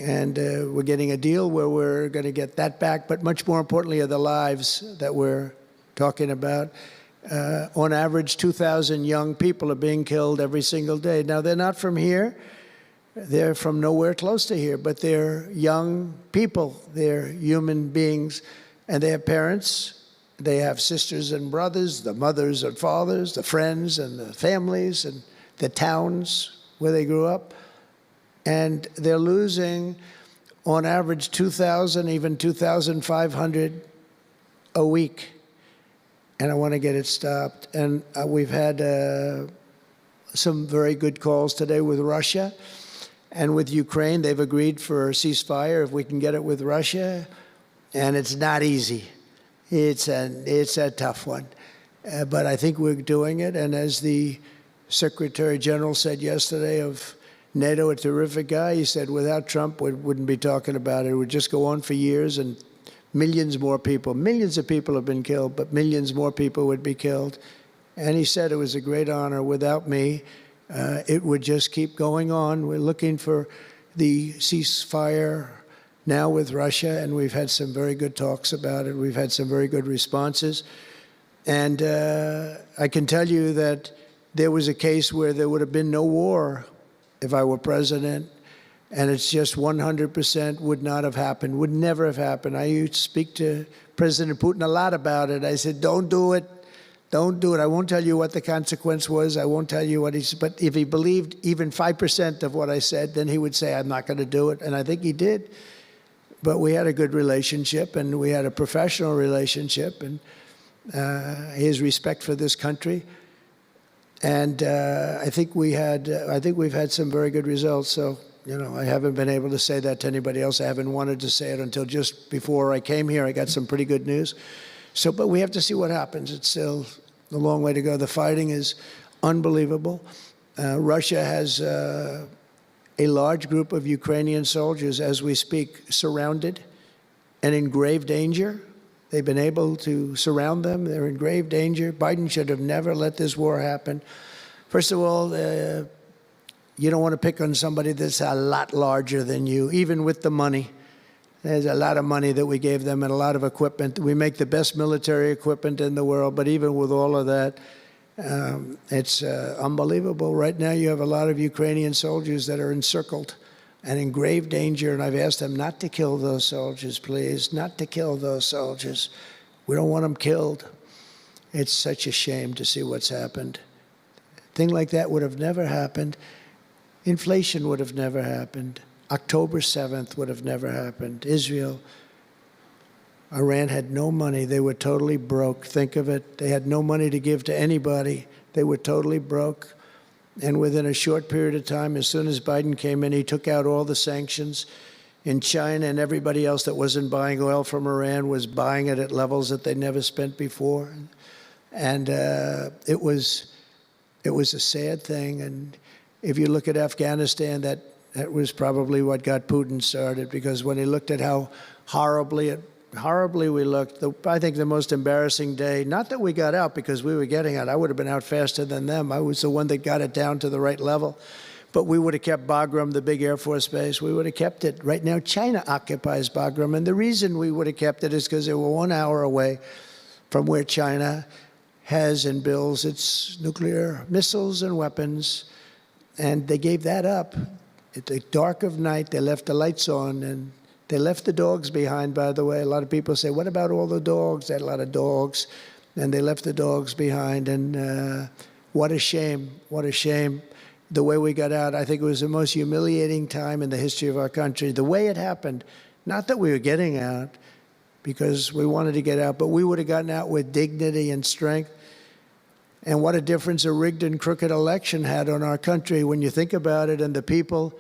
And we're getting a deal where we're going to get that back, but much more importantly are the lives that we're talking about. On average, 2,000 young people are being killed every single day. Now, they're not from here. They're from nowhere close to here, but they're young people. They're human beings, and they have parents. They have sisters and brothers, the mothers and fathers, the friends and the families and the towns where they grew up. And they're losing, on average, 2,000, even 2,500 a week. And I want to get it stopped. And we've had some very good calls today with Russia and with Ukraine. They've agreed for a ceasefire if we can get it with Russia. And it's not easy. It's a tough one. But I think we're doing it. And as the Secretary General said yesterday of NATO, a terrific guy, he said without Trump, we wouldn't be talking about it. It would just go on for years, and millions more people, millions of people have been killed, but millions more people would be killed. And he said it was a great honor. Without me, it would just keep going on. We're looking for the ceasefire now with Russia, and we've had some very good talks about it. We've had some very good responses. And I can tell you that there was a case where there would have been no war if I were president, and it's just 100% would not have happened, would never have happened. I used to speak to President Putin a lot about it. I said, don't do it. Don't do it. I won't tell you what the consequence was. I won't tell you what he said. But if he believed even 5% of what I said, then he would say, I'm not going to do it. And I think he did. But we had a good relationship, and we had a professional relationship, and his respect for this country. And I think we've had some very good results. So, you know, I haven't been able to say that to anybody else. I haven't wanted to say it until just before I came here. I got some pretty good news. So, but we have to see what happens. It's still a long way to go. The fighting is unbelievable. Russia has a large group of Ukrainian soldiers, as we speak, surrounded and in grave danger. They've been able to surround them. They're in grave danger. Biden should have never let this war happen. First of all, you don't want to pick on somebody that's a lot larger than you, even with the money. There's a lot of money that we gave them and a lot of equipment. We make the best military equipment in the world, but even with all of that, it's unbelievable. Right now, you have a lot of Ukrainian soldiers that are encircled and in grave danger, and I've asked them not to kill those soldiers, please, not to kill those soldiers. We don't want them killed. It's such a shame to see what's happened. A thing like that would have never happened. Inflation would have never happened. October 7th would have never happened. Israel, Iran had no money. They were totally broke. Think of it. They had no money to give to anybody. They were totally broke. And within a short period of time, as soon as Biden came in, he took out all the sanctions. In China and everybody else that wasn't buying oil from Iran was buying it at levels that they never spent before. And it was a sad thing. And if you look at Afghanistan, that was probably what got Putin started, because when he looked at how horribly we looked, I think the most embarrassing day, not that we got out because we were getting out. I would have been out faster than them. I was the one that got it down to the right level. But we would have kept Bagram, the big Air Force base. We would have kept it. Right now, China occupies Bagram. And the reason we would have kept it is because they were 1 hour away from where China has and builds its nuclear missiles and weapons. And they gave that up. At the dark of night, they left the lights on, and they left the dogs behind, by the way. A lot of people say, what about all the dogs? They had a lot of dogs, and they left the dogs behind. And what a shame, what a shame. The way we got out, I think it was the most humiliating time in the history of our country. The way it happened, not that we were getting out, because we wanted to get out, but we would have gotten out with dignity and strength. And what a difference a rigged and crooked election had on our country when you think about it. And the people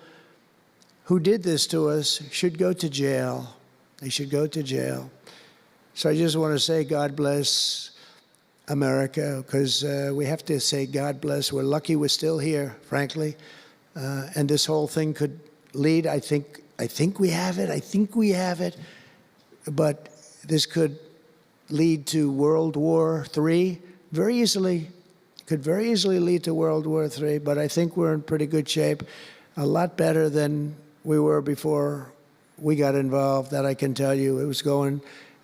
who did this to us should go to jail. They should go to jail. So I just want to say God bless America, because we have to say God bless. We're lucky we're still here, frankly. And this whole thing could lead, I think we have it. But this could lead to World War III very easily. Could very easily lead to World War III, but I think we're in pretty good shape. A lot better than we were before we got involved, that I can tell you.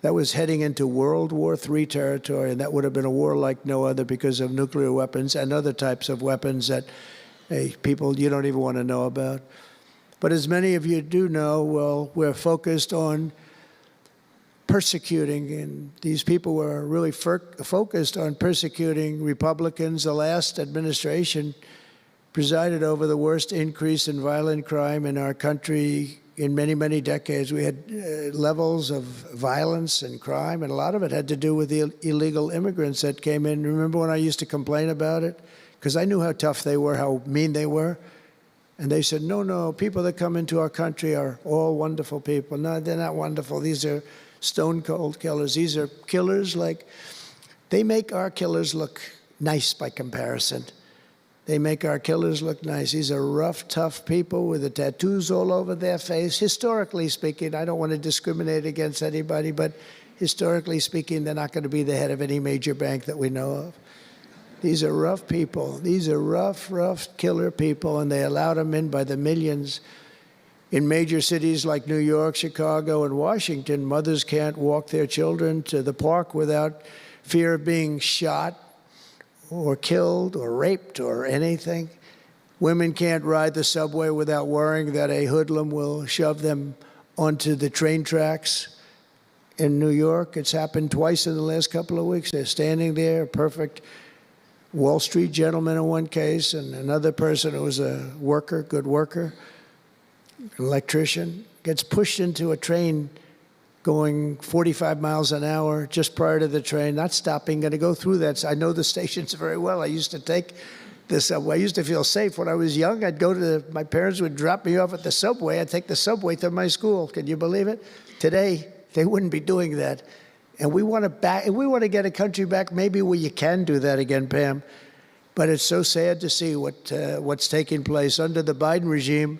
That was heading into World War III territory, and that would have been a war like no other because of nuclear weapons and other types of weapons that people you don't even want to know about. But as many of you do know, well, we're focused on persecuting, and these people were really focused on persecuting Republicans. The last administration presided over the worst increase in violent crime in our country in many, many decades. We had levels of violence and crime, and a lot of it had to do with the illegal immigrants that came in. Remember when I used to complain about it? Because I knew how tough they were, how mean they were. And they said, no, people that come into our country are all wonderful people. No, they're not wonderful. These are stone-cold killers. These are killers they make our killers look nice by comparison. They make our killers look nice. These are rough, tough people with the tattoos all over their face. Historically speaking, I don't want to discriminate against anybody, but historically speaking, they're not going to be the head of any major bank that we know of. These are rough people. These are rough killer people, and they allowed them in by the millions. In major cities like New York, Chicago, and Washington, mothers can't walk their children to the park without fear of being shot or killed or raped or anything. Women can't ride the subway without worrying that a hoodlum will shove them onto the train tracks. In New York, it's happened twice in the last couple of weeks. They're standing there, a perfect Wall Street gentleman in one case, and another person who was a worker, good worker, an electrician, gets pushed into a train going 45 miles an hour just prior to the train, not stopping, going to go through that. I know the stations very well. I used to take the subway. I used to feel safe. When I was young, my parents would drop me off at the subway. I'd take the subway to my school. Can you believe it? Today, they wouldn't be doing that. And we want to get a country back maybe where you can do that again, Pam. But it's so sad to see what's taking place. Under the Biden regime,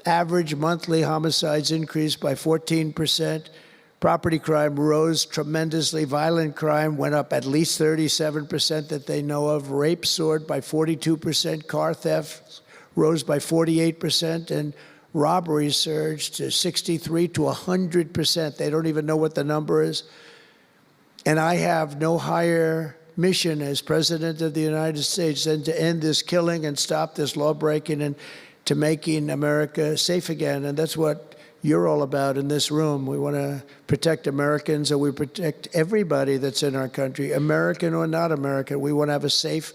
average monthly homicides increased by 14%. Property crime rose tremendously. Violent crime went up at least 37% that they know of. Rape soared by 42%. Car theft rose by 48%. And robberies surged to 63 to 100%. They don't even know what the number is. And I have no higher mission as President of the United States than to end this killing and stop this law-breaking and to making America safe again. And that's what you're all about in this room. We want to protect Americans, and we protect everybody that's in our country, American or not American. We want to have a safe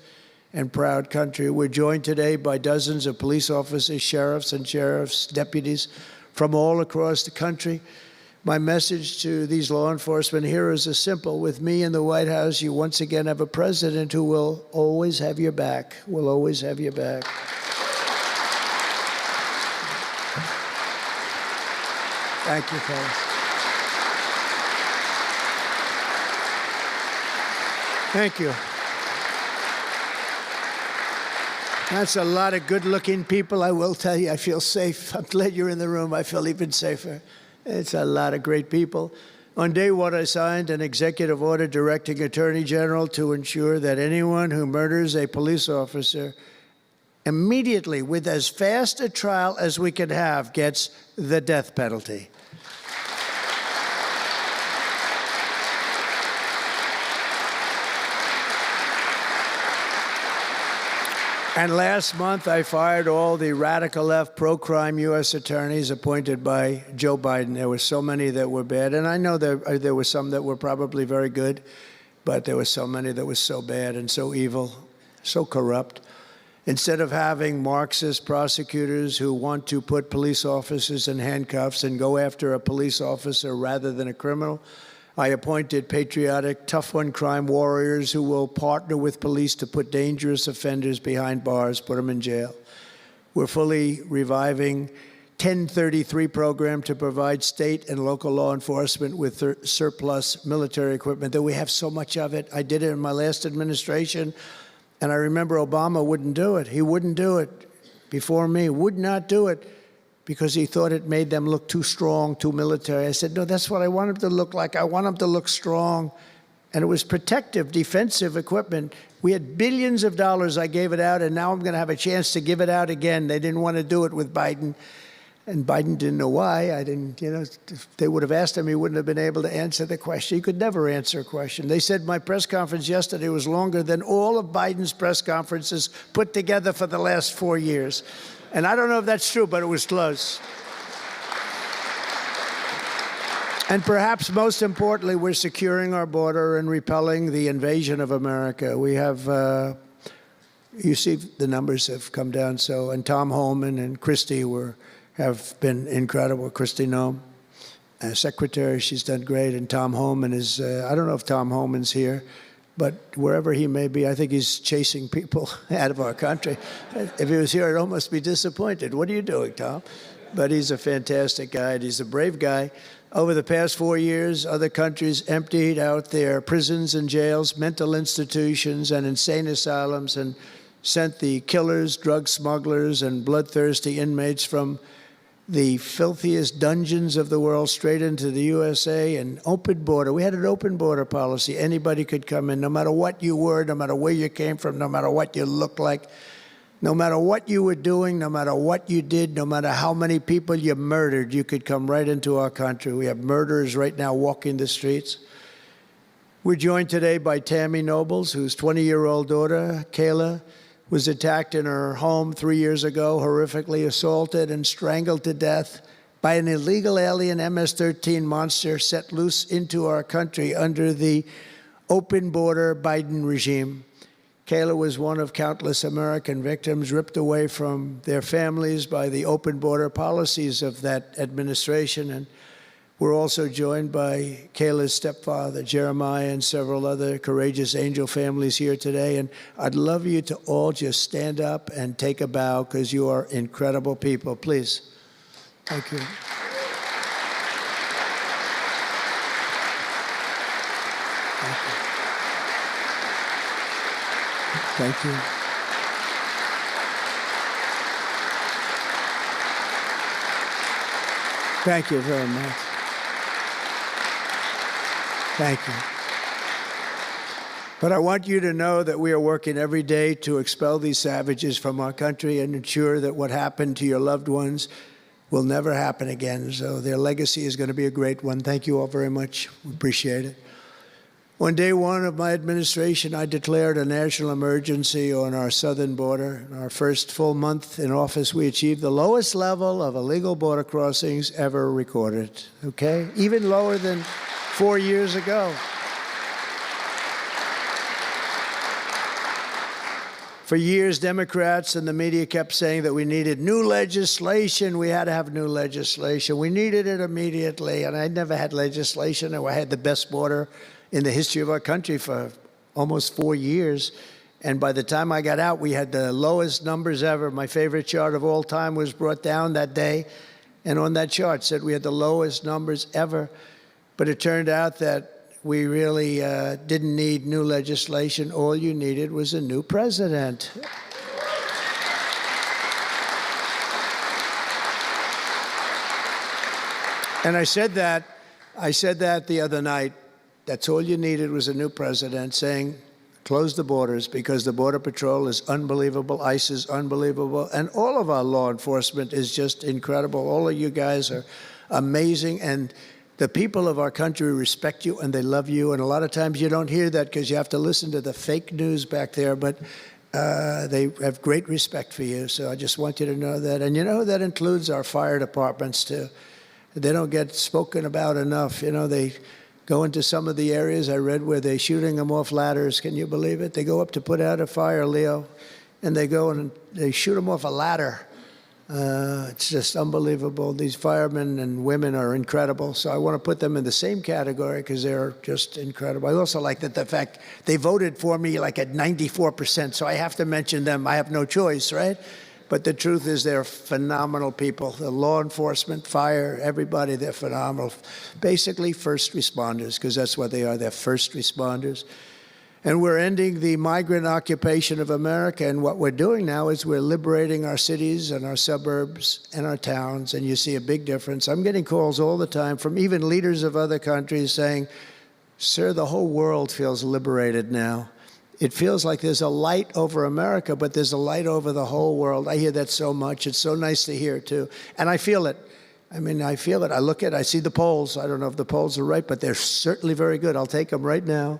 and proud country. We're joined today by dozens of police officers, sheriffs and sheriff's deputies from all across the country. My message to these law enforcement heroes is simple. With me in the White House, you once again have a president who will always have your back, will always have your back. Thank you, fellas. Thank you. That's a lot of good-looking people. I will tell you, I feel safe. I'm glad you're in the room. I feel even safer. It's a lot of great people. On day one, I signed an executive order directing Attorney General to ensure that anyone who murders a police officer immediately, with as fast a trial as we can have, gets the death penalty. And last month, I fired all the radical left pro-crime U.S. attorneys appointed by Joe Biden. There were so many that were bad. And I know there were some that were probably very good, but there were so many that were so bad and so evil, so corrupt. Instead of having Marxist prosecutors who want to put police officers in handcuffs and go after a police officer rather than a criminal, I appointed patriotic, tough-on-crime warriors who will partner with police to put dangerous offenders behind bars, put them in jail. We're fully reviving 1033 program to provide state and local law enforcement with surplus military equipment, that we have so much of it. I did it in my last administration, and I remember Obama wouldn't do it. He wouldn't do it before me, would not do it, because he thought it made them look too strong, too military. I said, no, that's what I want them to look like. I want them to look strong. And it was protective, defensive equipment. We had billions of dollars. I gave it out, and now I'm going to have a chance to give it out again. They didn't want to do it with Biden. And Biden didn't know why. I didn't, if they would have asked him, he wouldn't have been able to answer the question. He could never answer a question. They said my press conference yesterday was longer than all of Biden's press conferences put together for the last 4 years. And I don't know if that's true, but it was close. And perhaps most importantly, we're securing our border and repelling the invasion of America. We have, you see the numbers have come down. So, and Tom Homan and Christie have been incredible. Christie Noem, secretary, she's done great. And Tom Homan is, I don't know if Tom Homan's here, but wherever he may be, I think he's chasing people out of our country. If he was here, I'd almost be disappointed. What are you doing, Tom? But he's a fantastic guy. He's a brave guy. Over the past 4 years, other countries emptied out their prisons and jails, mental institutions, and insane asylums, and sent the killers, drug smugglers, and bloodthirsty inmates from the filthiest dungeons of the world straight into the USA. An open border. We had an open border policy. Anybody could come in, no matter what you were, no matter where you came from, no matter what you looked like, no matter what you were doing, no matter what you did, no matter how many people you murdered, you could come right into our country. We have murderers right now walking the streets. We're joined today by Tammy Nobles, whose 20-year-old daughter, Kayla, was attacked in her home 3 years ago, horrifically assaulted and strangled to death by an illegal alien MS-13 monster set loose into our country under the open border Biden regime. Kayla was one of countless American victims ripped away from their families by the open border policies of that administration. And we're also joined by Kayla's stepfather, Jeremiah, and several other courageous angel families here today. And I'd love you to all just stand up and take a bow, because you are incredible people. Please. Thank you. Thank you. Thank you very much. Thank you. But I want you to know that we are working every day to expel these savages from our country and ensure that what happened to your loved ones will never happen again. So their legacy is going to be a great one. Thank you all very much. We appreciate it. On day one of my administration, I declared a national emergency on our southern border. In our first full month in office, we achieved the lowest level of illegal border crossings ever recorded, okay? Even lower than 4 years ago. For years, Democrats and the media kept saying that we needed new legislation. We had to have new legislation. We needed it immediately. And I never had legislation. I had the best border in the history of our country for almost 4 years. And by the time I got out, we had the lowest numbers ever. My favorite chart of all time was brought down that day. And on that chart said we had the lowest numbers ever. But it turned out that we really didn't need new legislation. All you needed was a new president. And I said that the other night. That's all you needed was a new president saying, close the borders, because the Border Patrol is unbelievable, ICE is unbelievable, and all of our law enforcement is just incredible. All of you guys are amazing, and the people of our country respect you and they love you. And a lot of times you don't hear that because you have to listen to the fake news back there, but they have great respect for you. So I just want you to know that. And you know, that includes our fire departments too. They don't get spoken about enough. You know, they go into some of the areas I read where they're shooting them off ladders. Can you believe it? They go up to put out a fire, Leo, and they go and they shoot them off a ladder. It's just unbelievable. These firemen and women are incredible. So I want to put them in the same category because they're just incredible. I also like that the fact they voted for me like at 94%. So I have to mention them. I have no choice, right? But the truth is they're phenomenal people. The law enforcement, fire, everybody, they're phenomenal. Basically first responders, because that's what they are. They're first responders. And we're ending the migrant occupation of America. And what we're doing now is we're liberating our cities and our suburbs and our towns. And you see a big difference. I'm getting calls all the time from even leaders of other countries saying, sir, the whole world feels liberated now. It feels like there's a light over America, but there's a light over the whole world. I hear that so much. It's so nice to hear, too. And I feel it. I mean, I feel it. I look at it. I see the polls. I don't know if the polls are right, but they're certainly very good. I'll take them right now.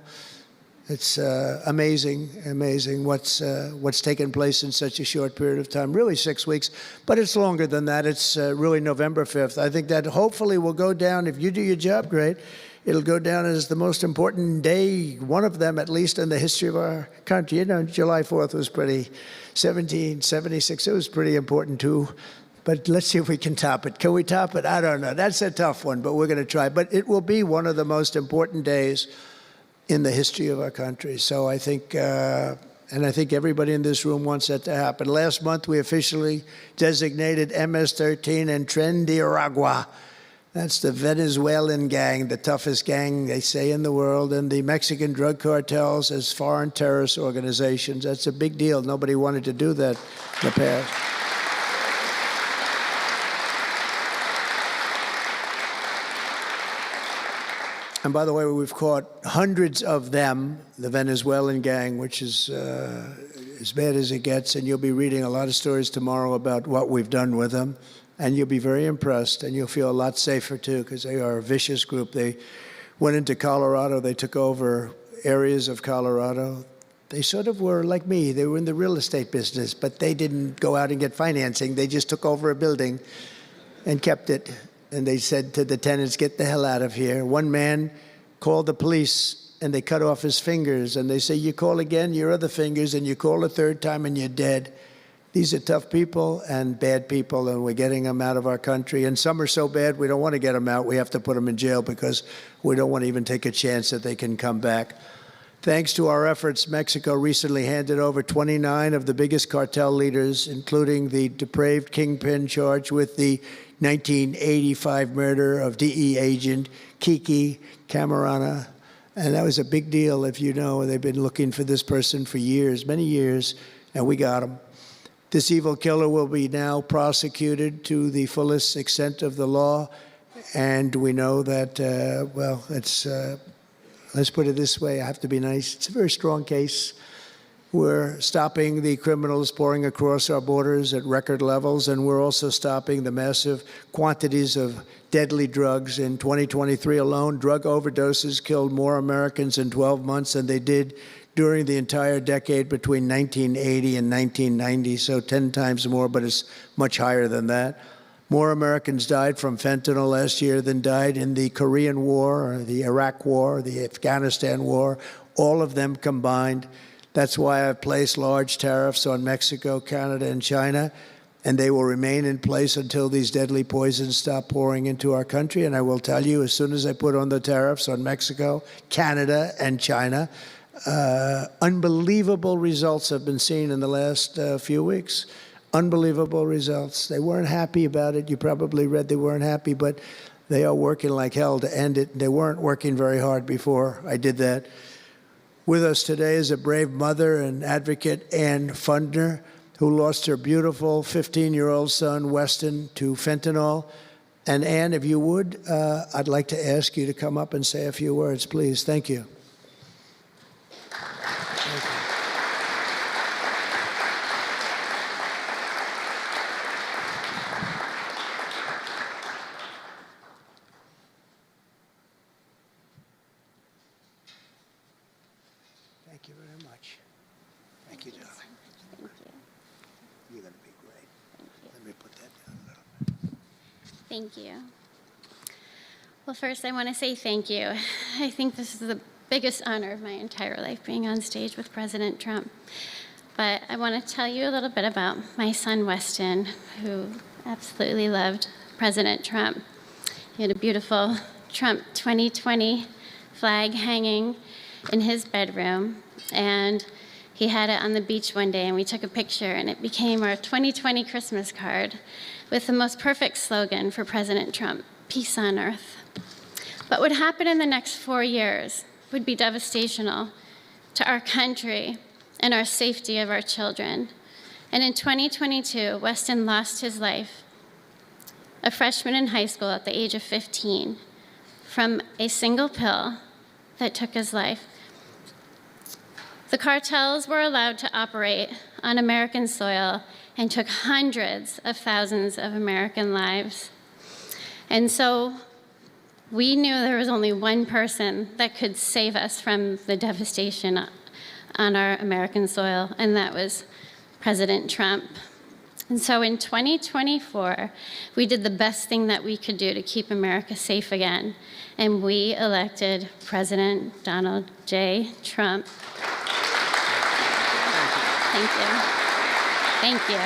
It's amazing, amazing what's taken place in such a short period of time, really 6 weeks, but it's longer than that. It's really November 5th. I think that hopefully will go down, if you do your job great, it'll go down as the most important day, one of them at least in the history of our country. You know, July 4th was pretty, 1776, it was pretty important too. But let's see if we can top it. Can we top it? I don't know. That's a tough one, but we're going to try. But it will be one of the most important days in the history of our country. So I think, and I think everybody in this room wants that to happen. Last month, we officially designated MS-13 and Tren de Aragua. That's the Venezuelan gang, the toughest gang, they say, in the world, and the Mexican drug cartels as foreign terrorist organizations. That's a big deal. Nobody wanted to do that in the past. And by the way, we've caught hundreds of them, the Venezuelan gang, which is as bad as it gets. And you'll be reading a lot of stories tomorrow about what we've done with them. And you'll be very impressed, and you'll feel a lot safer, too, because they are a vicious group. They went into Colorado. They took over areas of Colorado. They sort of were like me. They were in the real estate business, but they didn't go out and get financing. They just took over a building and kept it. And they said to the tenants, get the hell out of here. One man called the police, and they cut off his fingers. And they say, you call again, your other fingers, and you call a third time, and you're dead. These are tough people and bad people, and we're getting them out of our country. And some are so bad, we don't want to get them out. We have to put them in jail because we don't want to even take a chance that they can come back. Thanks to our efforts, Mexico recently handed over 29 of the biggest cartel leaders, including the depraved kingpin charged with the 1985 murder of DE agent Kiki Camarena. And that was a big deal, if you know. They've been looking for this person for years, many years, and we got him. This evil killer will be now prosecuted to the fullest extent of the law. And we know that, well, it's, let's put it this way, I have to be nice. It's a very strong case. We're stopping the criminals pouring across our borders at record levels, and we're also stopping the massive quantities of deadly drugs. In 2023 alone, drug overdoses killed more Americans in 12 months than they did during the entire decade between 1980 and 1990, so 10 times more, but it's much higher than that. More Americans died from fentanyl last year than died in the Korean War, or the Iraq War, or the Afghanistan War, all of them combined. That's why I've placed large tariffs on Mexico, Canada, and China, and they will remain in place until these deadly poisons stop pouring into our country. And I will tell you, as soon as I put on the tariffs on Mexico, Canada, and China, unbelievable results have been seen in the last few weeks. Unbelievable results. They weren't happy about it. You probably read they weren't happy, but they are working like hell to end it. They weren't working very hard before I did that. With us today is a brave mother and advocate, Ann Fundner, who lost her beautiful 15-year-old son, Weston, to fentanyl. And Ann, if you would, I'd like to ask you to come up and say a few words, please. Thank you. Thank you very much. Thank you, darling. Thank you. You're going to be great. Let me put that down a little. Thank you. Well, first, I want to say thank you. I think this is the biggest honor of my entire life, being on stage with President Trump. But I want to tell you a little bit about my son, Weston, who absolutely loved President Trump. He had a beautiful Trump 2020 flag hanging in his bedroom, and he had it on the beach one day, and we took a picture, and it became our 2020 Christmas card with the most perfect slogan for President Trump: peace on earth. What would happen in the next 4 years would be devastational to our country and our safety of our children. And in 2022, Weston lost his life, a freshman in high school at the age of 15, from a single pill that took his life. The cartels were allowed to operate on American soil and took hundreds of thousands of American lives. And so we knew there was only one person that could save us from the devastation on our American soil, and that was President Trump. And so in 2024, we did the best thing that we could do to keep America safe again, and we elected President Donald J. Trump. Thank you. Thank you.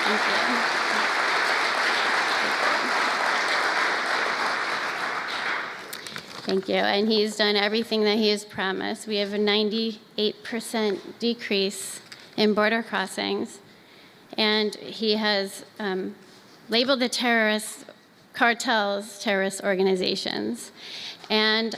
Thank you. Thank you. And he's done everything that he has promised. We have a 98% decrease in border crossings. And he has labeled the terrorist cartels terrorist organizations. And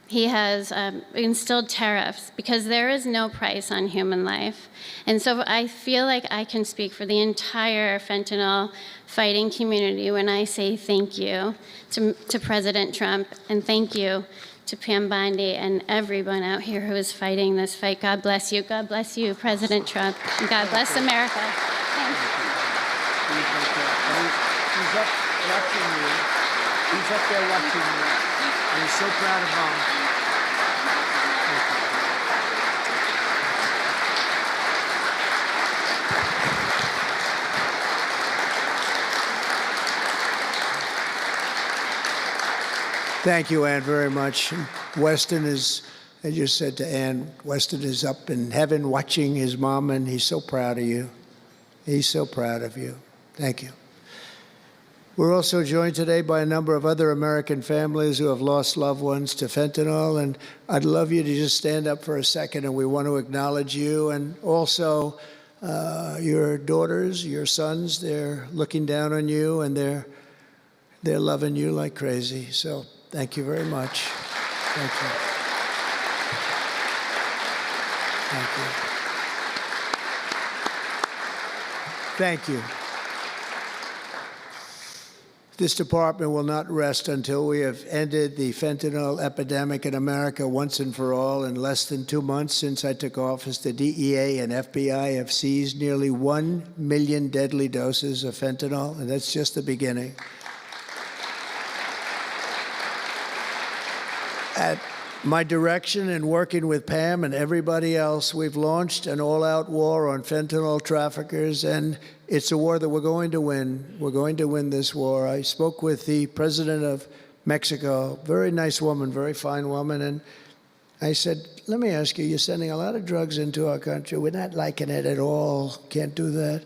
he has instilled tariffs because there is no price on human life. And so I feel like I can speak for the entire fentanyl fighting community when I say thank you to President Trump, and thank you to Pam Bondi and everyone out here who is fighting this fight. God bless you. God bless you, President Trump. And God bless America. Thank you. He's up watching you. He's up there watching you. And he's so proud of Mom. Thank you, Ann, very much. Weston is, I just said to Ann, Weston is up in heaven watching his mom, and he's so proud of you. He's so proud of you. Thank you. We're also joined today by a number of other American families who have lost loved ones to fentanyl, and I'd love you to just stand up for a second, and we want to acknowledge you, and also your daughters, your sons. They're looking down on you, and they're loving you like crazy. So thank you very much. Thank you. Thank you. Thank you. This department will not rest until we have ended the fentanyl epidemic in America once and for all. In less than 2 months since I took office, the DEA and FBI have seized nearly 1 million deadly doses of fentanyl, and that's just the beginning. At my direction and working with Pam and everybody else, we've launched an all-out war on fentanyl traffickers, and it's a war that we're going to win. We're going to win this war. I spoke with the president of Mexico, very nice woman, very fine woman, and I said, let me ask you, you're sending a lot of drugs into our country. We're not liking it at all. Can't do that.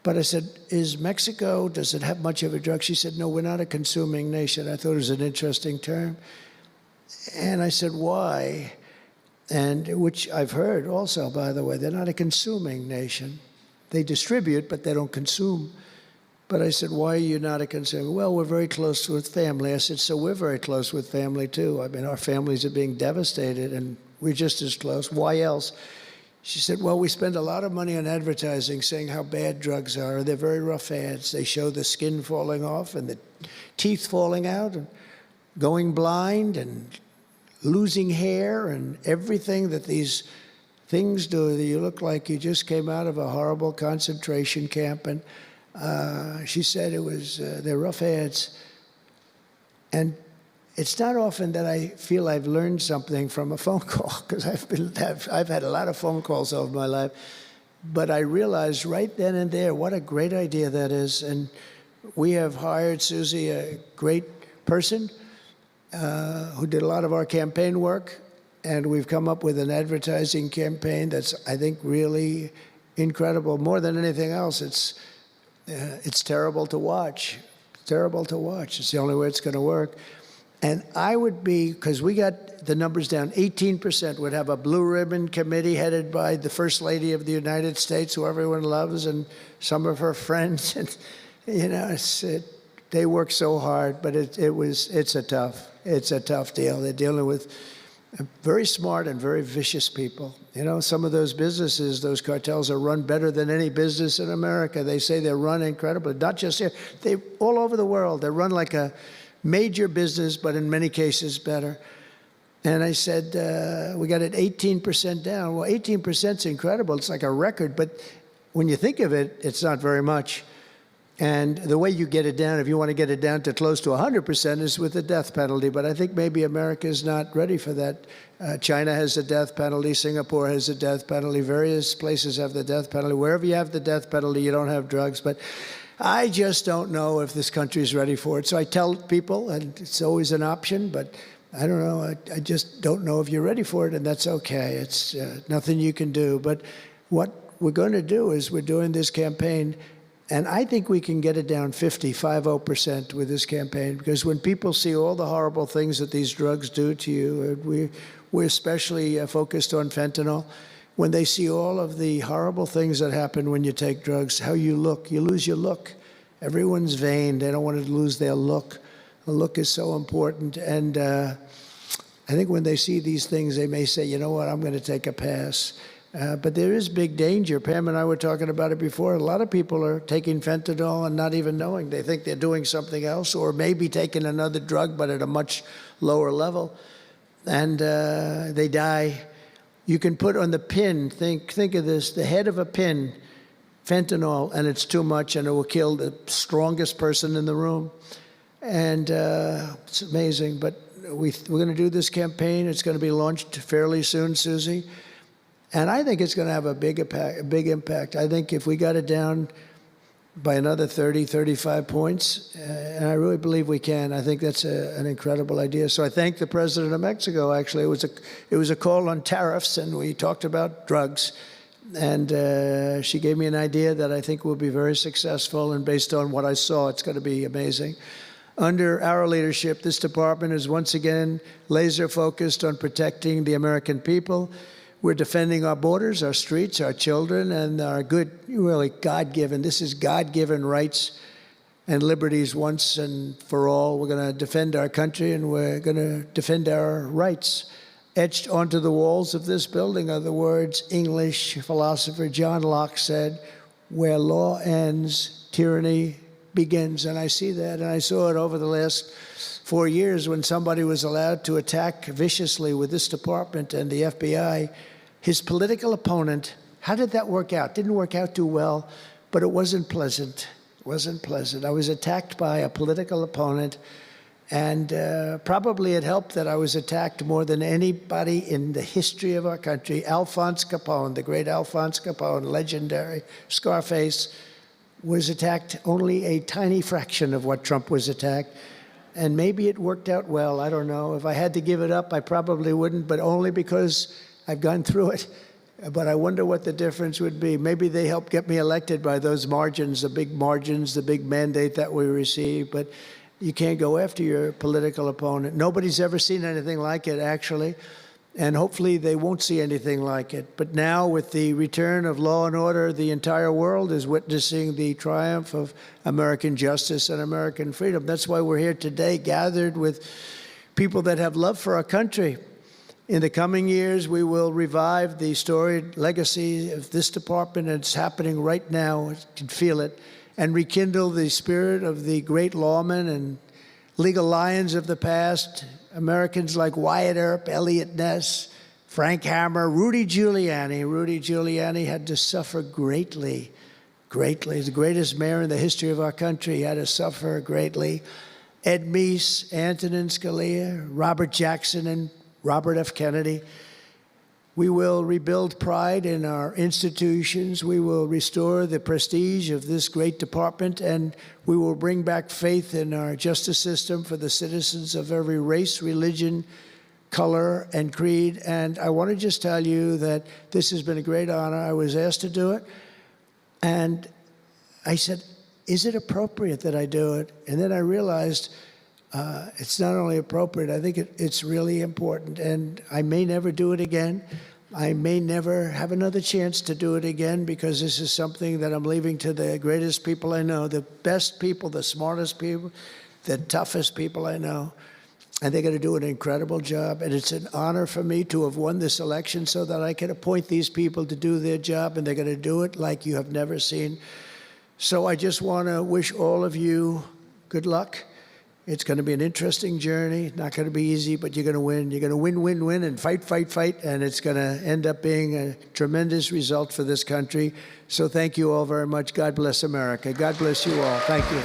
But I said, is Mexico, does it have much of a drug? She said, no, we're not a consuming nation. I thought it was an interesting term. And I said, why? And which I've heard also, by the way, they're not a consuming nation. They distribute, but they don't consume. But I said, why are you not a consumer? Well, we're very close with family. I said, so we're very close with family, too. I mean, our families are being devastated, and we're just as close. Why else? She said, well, we spend a lot of money on advertising saying how bad drugs are. They're very rough ads. They show the skin falling off and the teeth falling out and going blind and losing hair and everything that these things do. You look like you just came out of a horrible concentration camp. And she said it was, they're rough ads. And it's not often that I feel I've learned something from a phone call, because I've had a lot of phone calls over my life. But I realized right then and there what a great idea that is. And we have hired Susie, a great person, who did a lot of our campaign work. and we've come up with an advertising campaign that's, I think, really incredible. More than anything else, it's terrible to watch. Terrible to watch. It's the only way it's going to work. And I would be, because we got the numbers down, 18% would have a blue ribbon committee headed by the First Lady of the United States, who everyone loves, and some of her friends. And, you know, they work so hard, but it's a tough deal. They're dealing with very smart and very vicious people. You know, some of those businesses, those cartels, are run better than any business in America. They say they're run incredibly, not just here, they all over the world. They're run like a major business, but in many cases better. And I said, we got it 18% down. Well, 18% is incredible. It's like a record, but when you think of it, it's not very much. And the way you get it down, if you want to get it down to close to 100%, is with the death penalty. But I think maybe America is not ready for that. China has the death penalty. Singapore has the death penalty. Various places have the death penalty. Wherever you have the death penalty, you don't have drugs. But I just don't know if this country is ready for it. So I tell people, and it's always an option, but I don't know. I just don't know if you're ready for it, and that's okay. It's nothing you can do. But what we're going to do is we're doing this campaign, and I think we can get it down 50% with this campaign, because when people see all the horrible things that these drugs do to you, we're especially focused on fentanyl. When they see all of the horrible things that happen when you take drugs, how you look, you lose your look. Everyone's vain. They don't want to lose their look. The look is so important. And I think when they see these things, they may say, you know what, I'm going to take a pass. But there is big danger. Pam and I were talking about it before. A lot of people are taking fentanyl and not even knowing. They think they're doing something else, or maybe taking another drug, but at a much lower level. And they die. You can put on the pin, think of this, the head of a pin, fentanyl, and it's too much, and it will kill the strongest person in the room. And it's amazing. But we're going to do this campaign. It's going to be launched fairly soon, Susie. And I think it's going to have a big impact. I think if we got it down by another 30, 35 points, and I really believe we can, I think that's an incredible idea. So I thank the president of Mexico, actually. It was a call on tariffs, and we talked about drugs. And she gave me an idea that I think will be very successful, and based on what I saw, it's going to be amazing. Under our leadership, this department is once again laser focused on protecting the American people. We're defending our borders, our streets, our children, and our good, really God-given, this is God-given rights and liberties once and for all. We're going to defend our country, and we're going to defend our rights. Etched onto the walls of this building are the words English philosopher John Locke said, "Where law ends, tyranny begins." And I see that, and I saw it over the last 4 years when somebody was allowed to attack viciously with this department and the FBI his political opponent. How did that work out? Didn't work out too well, but it wasn't pleasant. It wasn't pleasant. I was attacked by a political opponent, and probably it helped that I was attacked more than anybody in the history of our country. Alphonse Capone, the great Alphonse Capone, legendary Scarface, was attacked only a tiny fraction of what Trump was attacked. And maybe it worked out well. I don't know. If I had to give it up, I probably wouldn't, but only because I've gone through it. But I wonder what the difference would be. Maybe they helped get me elected by those margins, the big mandate that we received. But you can't go after your political opponent. Nobody's ever seen anything like it, actually. And hopefully they won't see anything like it. But now, with the return of law and order, the entire world is witnessing the triumph of American justice and American freedom. That's why we're here today, gathered with people that have love for our country. In the coming years, we will revive the storied legacy of this department, and it's happening right now. You can feel it. And rekindle the spirit of the great lawmen and legal lions of the past, Americans like Wyatt Earp, Eliot Ness, Frank Hammer, Rudy Giuliani. Rudy Giuliani had to suffer greatly, greatly. He's the greatest mayor in the history of our country. He had to suffer greatly. Ed Meese, Antonin Scalia, Robert Jackson, and Robert F. Kennedy. We will rebuild pride in our institutions. We will restore the prestige of this great department, and we will bring back faith in our justice system for the citizens of every race, religion, color, and creed. And I want to just tell you that this has been a great honor. I was asked to do it, and I said, is it appropriate that I do it? And then I realized it's not only appropriate, I think it's really important. And I may never do it again. I may never have another chance to do it again, because this is something that I'm leaving to the greatest people I know, the best people, the smartest people, the toughest people I know. And they're going to do an incredible job. And it's an honor for me to have won this election so that I can appoint these people to do their job, and they're going to do it like you have never seen. So I just want to wish all of you good luck. It's going to be an interesting journey, not going to be easy, but you're going to win. You're going to win, win, win, and fight, fight, fight, and it's going to end up being a tremendous result for this country. So thank you all very much. God bless America. God bless you all. Thank you.